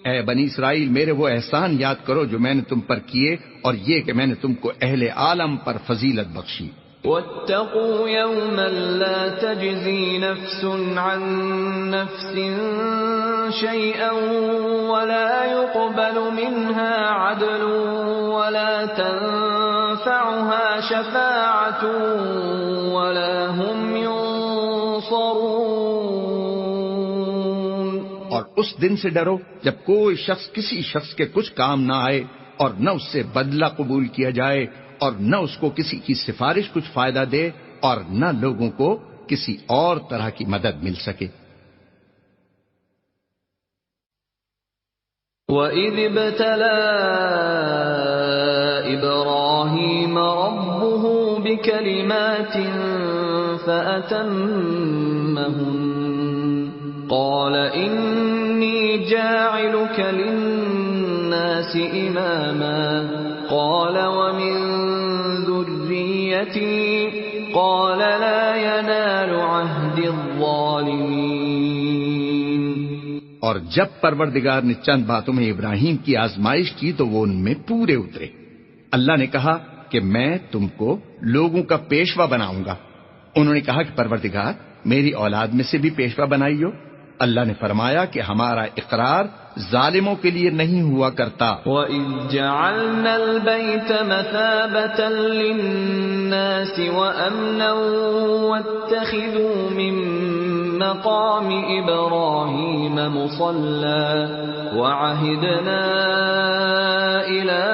اے بنی اسرائیل، میرے وہ احسان یاد کرو جو میں نے تم پر کیے، اور یہ کہ میں نے تم کو اہل عالم پر فضیلت بخشی. واتقوا يوما لا تجزي نفس عن نفس شيئا ولا يقبل منها عدل ولا تنفعها شفاعة ولا هم ينصرون. اور اس دن سے ڈرو جب کوئی شخص کسی شخص کے کچھ کام نہ آئے، اور نہ اس سے بدلہ قبول کیا جائے، اور نہ اس کو کسی کی سفارش کچھ فائدہ دے، اور نہ لوگوں کو کسی اور طرح کی مدد مل سکے. وَإِذِ ابْتَلَىٰ إِبْرَاهِيمَ رَبُّهُ بِكَلِمَاتٍ فَأَتَمَّهُنَّ قَالَ إِنِّي جَاعِلُكَ لِلنَّاسِ إِمَامًا قَالَ وَمِن ذُرِّيَّتِي قَالَ لَا يَنَالُ عَهْدِ الظَّالِمِينَ. اور جب پروردگار نے چند باتوں میں ابراہیم کی آزمائش کی تو وہ ان میں پورے اترے. اللہ نے کہا کہ میں تم کو لوگوں کا پیشوا بناؤں گا. انہوں نے کہا کہ پروردگار میری اولاد میں سے بھی پیشوا بنائیو. اللہ نے فرمایا کہ ہمارا اقرار ظالموں کے لیے نہیں ہوا کرتا. وَإِذْ جَعَلْنَا الْبَيْتَ مَثَابَةً لِلنَّاسِ وَأَمْنًا وَاتَّخِذُوا مِن مَّقَامِ إِبْرَاهِيمَ مُصَلًّى وَعَهِدْنَا إِلَىٰ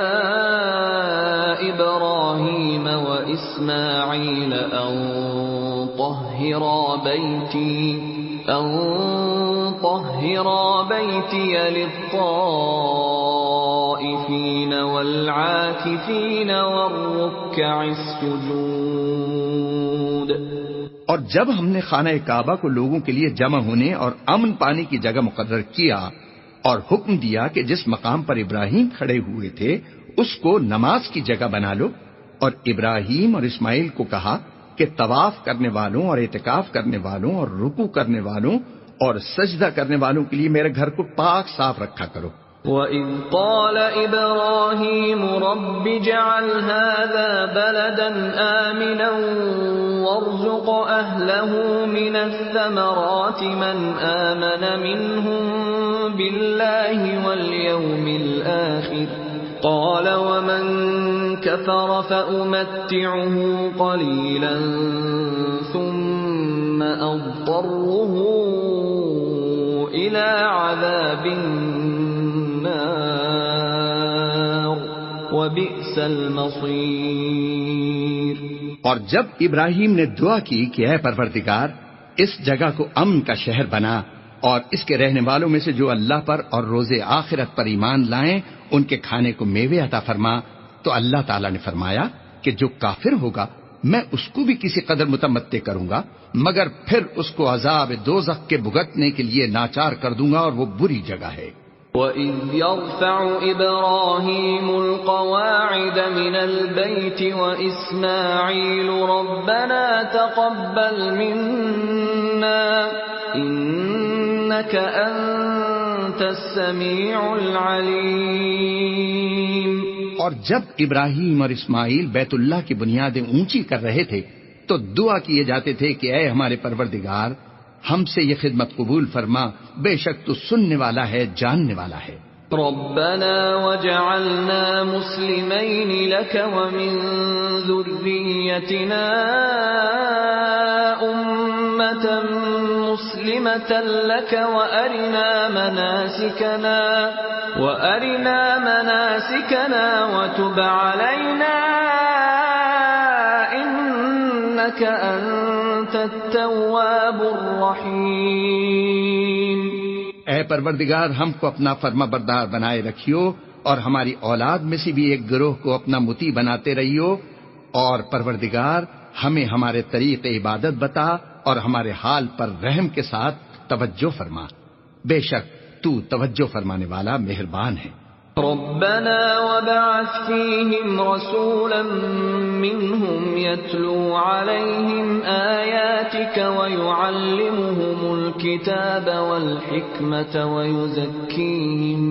إِبْرَاهِيمَ وَإِسْمَاعِيلَ أَن طَهِّرَا بَيْتِيَ لِلطَّائِفِينَ وَالْعَاكِفِينَ وَالرُّكَّعِ السُّجُودِ. اور جب ہم نے خانہ کعبہ کو لوگوں کے لیے جمع ہونے اور امن پانے کی جگہ مقرر کیا اور حکم دیا کہ جس مقام پر ابراہیم کھڑے ہوئے تھے اس کو نماز کی جگہ بنا لو، اور ابراہیم اور اسماعیل کو کہا کہ طواف کرنے والوں اور اعتکاف کرنے والوں اور رکوع کرنے والوں اور سجدہ کرنے والوں کے لیے میرے گھر کو پاک صاف رکھا کرو۔ وَإِذْ قَالَ إِبْرَاهِيمُ رَبِّ اجْعَلْ هَٰذَا بَلَدًا آمِنًا وَارْزُقْ أَهْلَهُ مِنَ الثَّمَرَاتِ مَنْ آمَنَ مِنْهُم بِاللَّهِ وَالْيَوْمِ الْآخِرِ قَالَ وَمَن كَفَرَ فَأُمَتِّعُهُ قَلِيلًا ثُمَّ أَضْطَرُّهُ إِلَىٰ عَذَابِ النَّارِ وَبِئْسَ الْمَصِيرُ۔ اور جب ابراہیم نے دعا کی کہ اے پروردگار اس جگہ کو امن کا شہر بنا اور اس کے رہنے والوں میں سے جو اللہ پر اور روز آخرت پر ایمان لائیں ان کے کھانے کو میوے عطا فرما، تو اللہ تعالیٰ نے فرمایا کہ جو کافر ہوگا میں اس کو بھی کسی قدر متمتع کروں گا، مگر پھر اس کو عذاب دوزخ کے بھگتنے کے لیے ناچار کر دوں گا، اور وہ بری جگہ ہے۔ وَإِذْ يَرْفَعُ إِبْرَاهِيمُ الْقَوَاعِدَ مِنَ الْبَيْتِ وَإِسْمَاعِيلُ رَبَّنَا تَقَبَّلْ مِنَّا إِنَّكَ أَنتَ السَّمِيعُ الْعَلِيمُ۔ اور جب ابراہیم اور اسماعیل بیت اللہ کی بنیادیں اونچی کر رہے تھے تو دعا کیے جاتے تھے کہ اے ہمارے پروردگار ہم سے یہ خدمت قبول فرما، بے شک تو سننے والا ہے، جاننے والا ہے۔ ربنا وجعلنا مسلمين لك ومن ذريتنا أمة مسلمة لك وأرنا مناسكنا وتب علينا إنك أنت التواب الرحيم۔ اے پروردگار ہم کو اپنا فرما بردار بنائے رکھیو اور ہماری اولاد میں سے بھی ایک گروہ کو اپنا مطیع بناتے رہیو، اور پروردگار ہمیں ہمارے طریق عبادت بتا اور ہمارے حال پر رحم کے ساتھ توجہ فرما، بے شک تو توجہ فرمانے والا مہربان ہے۔ ربنا وبعث فيهم رسولا منهم يتلو عليهم آياتك ويعلمهم الكتاب والحكمة ويزكيهم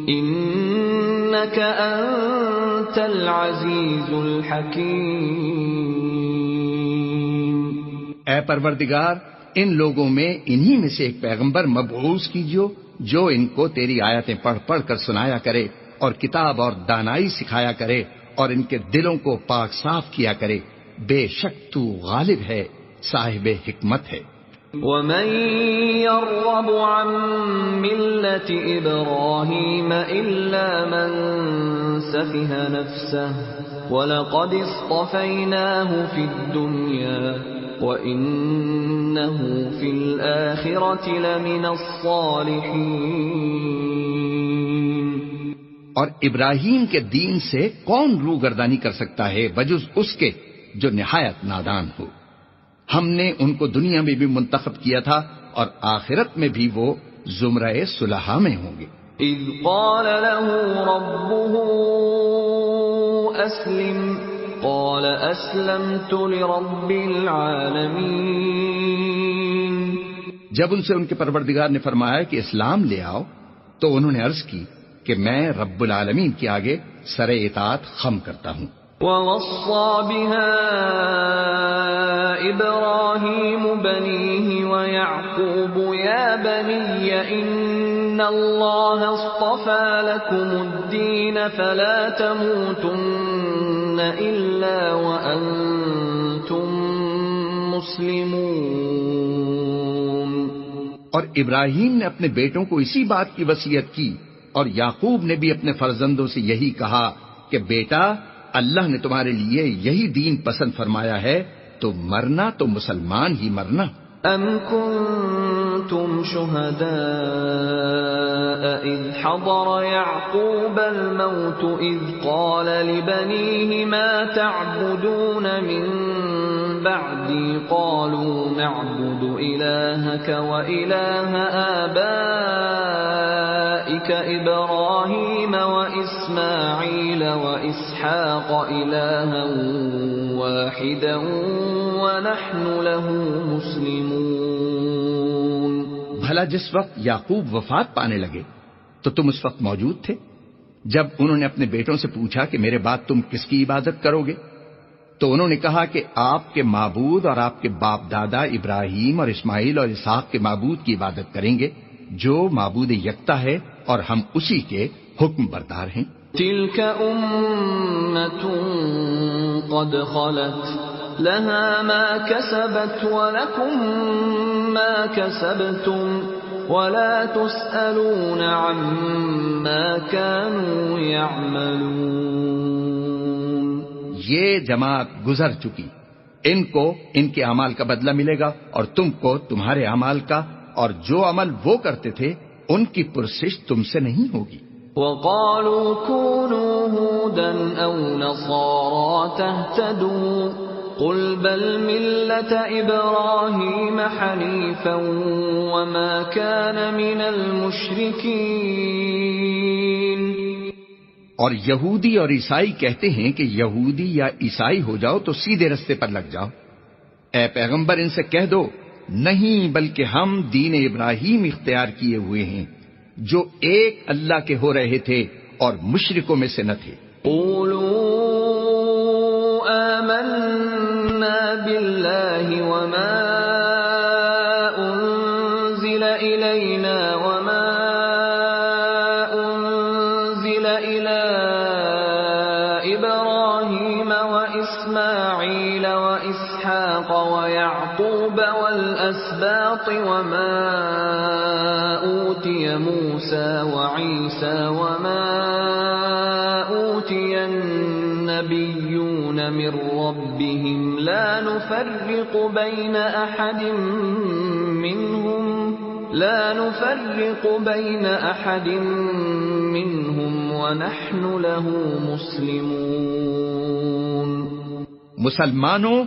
إنك أنت العزيز الحكيم۔ اے پروردگار ان لوگوں میں انہی میں سے ایک پیغمبر مبعوث کیجیو جو ان کو تیری آیتیں پڑھ پڑھ کر سنایا کرے اور کتاب اور دانائی سکھایا کرے اور ان کے دلوں کو پاک صاف کیا کرے، بے شک تو غالب ہے، صاحب حکمت ہے۔ وَمَن يَرْغَبُ عَن مِّلَّةِ إِبْرَاهِيمَ إِلَّا مَن سَفِهَ نَفْسَهُ وَلَقَدِ اصْطَفَيْنَاهُ فِي الدُّنْيَا وَإِنَّهُ فِي الْآخِرَةِ لَمِنَ الصَّالِحِينَ۔ اور ابراہیم کے دین سے کون روگردانی کر سکتا ہے بجز اس کے جو نہایت نادان ہو؟ ہم نے ان کو دنیا میں بھی منتخب کیا تھا اور آخرت میں بھی وہ زمرہ صلحاء میں ہوں گے۔ اذ قال له ربه اسلم قال اسلمت لرب العالمین۔ جب ان سے ان کے پروردگار نے فرمایا کہ اسلام لے آؤ تو انہوں نے عرض کی کہ میں رب العالمین کے آگے سر اطاعت خم کرتا ہوں۔ وَوَصَّى بِهَا إِبْرَاهِيمُ بَنِيهِ وَيَعْقُوبُ يَا بَنِيَّ إِنَّ اللَّهَ اصْطَفَى لَكُمُ الدِّينَ فَلَا تَمُوتُنَّ إِلَّا وَأَنتُم مُّسْلِمُونَ۔ اور ابراہیم نے اپنے بیٹوں کو اسی بات کی وصیت کی، اور یعقوب نے بھی اپنے فرزندوں سے یہی کہا کہ بیٹا اللہ نے تمہارے لیے یہی دین پسند فرمایا ہے، تو مرنا تو مسلمان ہی مرنا۔ ام کنتم شہداء اذ حضر یعقوب الموت اذ قال لبنیہ ما تعبدون من بعدي قالوا نعبد إلهك وإله آبائك إبراهيم وإسماعيل وإسحاق إلها واحدا ونحن له مسلمون. بھلا جس وقت یعقوب وفات پانے لگے تو تم اس وقت موجود تھے جب انہوں نے اپنے بیٹوں سے پوچھا کہ میرے بعد تم کس کی عبادت کرو گے؟ تو انہوں نے کہا کہ آپ کے معبود اور آپ کے باپ دادا ابراہیم اور اسماعیل اور اسحاق کے معبود کی عبادت کریں گے جو معبود یکتا ہے اور ہم اسی کے حکم بردار ہیں. تلك أمة قد خلت لها ما كسبت ولكم ما كسبتم ولا تسألون عما كانوا يعملون. یہ جماعت گزر چکی، ان کو ان کے اعمال کا بدلہ ملے گا اور تم کو تمہارے اعمال کا، اور جو عمل وہ کرتے تھے ان کی پرسش تم سے نہیں ہوگی. وقالوا كونوا هودا أو نصارى تهتدوا قل بل ملة إبراهيم حنيفا وما كان من المشركين. اور یہودی اور عیسائی کہتے ہیں کہ یہودی یا عیسائی ہو جاؤ تو سیدھے رستے پر لگ جاؤ. اے پیغمبر ان سے کہہ دو نہیں، بلکہ ہم دین ابراہیم اختیار کیے ہوئے ہیں جو ایک اللہ کے ہو رہے تھے اور مشرکوں میں سے نہ تھے. قولوا آمنا بالله وما أنزل إلينا وما أنزل إلى إبراهيم وإسماعيل وإسحاق ويعقوب والأسباط وما أوتي موسى وعيسى وما أوتي النبيون من ربهم لا نفرق بين أحد منهم ونحن له مسلمون. مسلمانوں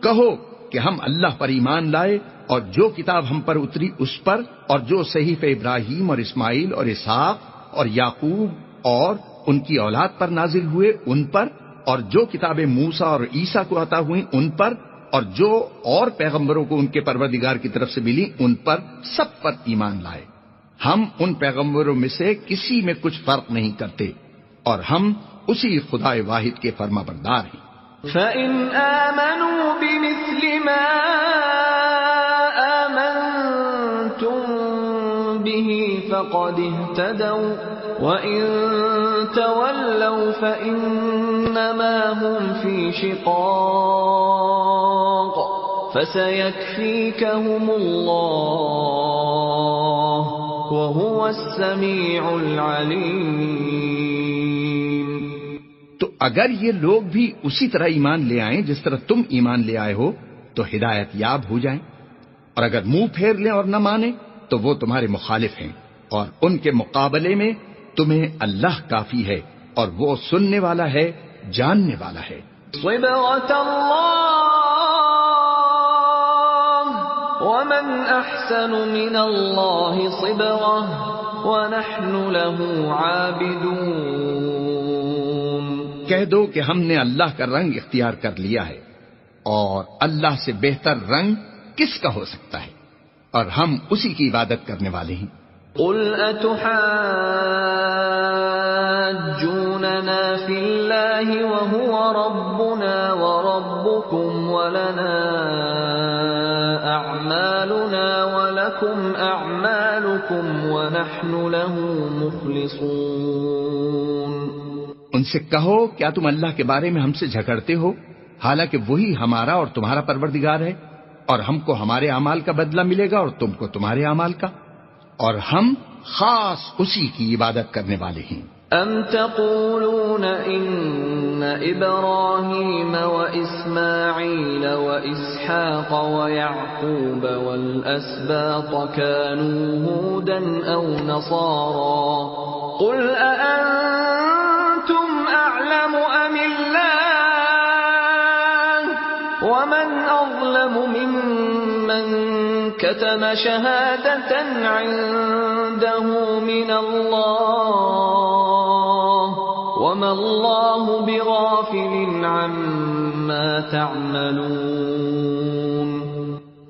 کہو کہ ہم اللہ پر ایمان لائے اور جو کتاب ہم پر اتری اس پر، اور جو صحیفہ ابراہیم اور اسماعیل اور اسحاق اور یعقوب اور ان کی اولاد پر نازل ہوئے ان پر، اور جو کتابیں موسیٰ اور عیسیٰ کو عطا ہوئیں ان پر، اور جو اور پیغمبروں کو ان کے پروردگار کی طرف سے ملی ان پر، سب پر ایمان لائے. ہم ان پیغمبروں میں سے کسی میں کچھ فرق نہیں کرتے اور ہم اسی خدا واحد کے فرما بردار ہیں. فَإِنْ آمَنُوا بِمِثْلِ مَا آمَنْتُمْ بِهِ فَقَدِ اهْتَدَوْا وَإِنْ تَوَلَّوْا فَإِنَّمَا هُمْ فِي شِقَاقٍ فَسَيَكْفِيكَهُمُ اللَّهُ وَهُوَ السَّمِيعُ الْعَلِيمُ. تو اگر یہ لوگ بھی اسی طرح ایمان لے آئیں جس طرح تم ایمان لے آئے ہو تو ہدایت یاب ہو جائیں، اور اگر منہ پھیر لیں اور نہ مانیں تو وہ تمہارے مخالف ہیں، اور ان کے مقابلے میں تمہیں اللہ کافی ہے اور وہ سننے والا ہے، جاننے والا ہے. صبغة الله ومن أحسن من الله صبغة ونحن له عابدون. کہہ دو کہ ہم نے اللہ کا رنگ اختیار کر لیا ہے، اور اللہ سے بہتر رنگ کس کا ہو سکتا ہے، اور ہم اسی کی عبادت کرنے والے ہیں. قل أتحاجوننا في الله وهو ربنا وربكم ولنا أعمالنا ولكم أعمالكم ونحن له مخلصون. ان سے کہو کیا تم اللہ کے بارے میں ہم سے جھگڑتے ہو حالانکہ وہی ہمارا اور تمہارا پروردگار ہے، اور ہم کو ہمارے اعمال کا بدلہ ملے گا اور تم کو تمہارے اعمال کا، اور ہم خاص اسی کی عبادت کرنے والے ہیں. ام تقولون ان ابراہیم واسماعیل واسحاق ویعقوب والاسباط كانوا هودا او نصارا قل اانتم اعلم ام اللہ ومن أظلم ممن كتم شهادة عنده من الله وما الله بغافل عما تعملون.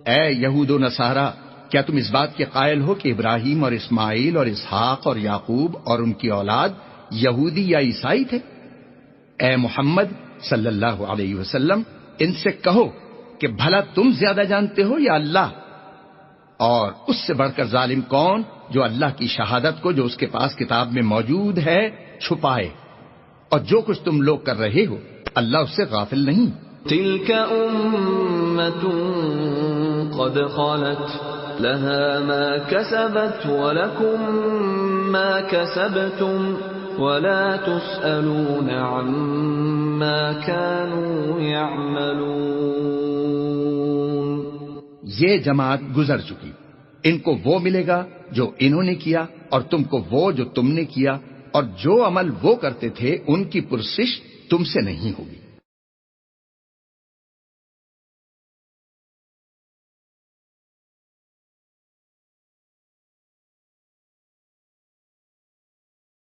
اے یہود و نصارہ، کیا تم اس بات کے قائل ہو کہ ابراہیم اور اسماعیل اور اسحاق اور یعقوب اور ان کی اولاد یہودی یا عیسائی تھے؟ اے محمد صلی اللہ علیہ وسلم، ان سے کہو کہ بھلا تم زیادہ جانتے ہو یا اللہ؟ اور اس سے بڑھ کر ظالم کون جو اللہ کی شہادت کو جو اس کے پاس کتاب میں موجود ہے چھپائے؟ اور جو کچھ تم لوگ کر رہے ہو اللہ اس سے غافل نہیں. تلك أمة قد خلت لها ما كسبت ولكم ما كسبتم ولا تسألون عما كانوا يعملون. یہ جماعت گزر چکی، ان کو وہ ملے گا جو انہوں نے کیا اور تم کو وہ جو تم نے کیا، اور جو عمل وہ کرتے تھے ان کی پرسش تم سے نہیں ہوگی.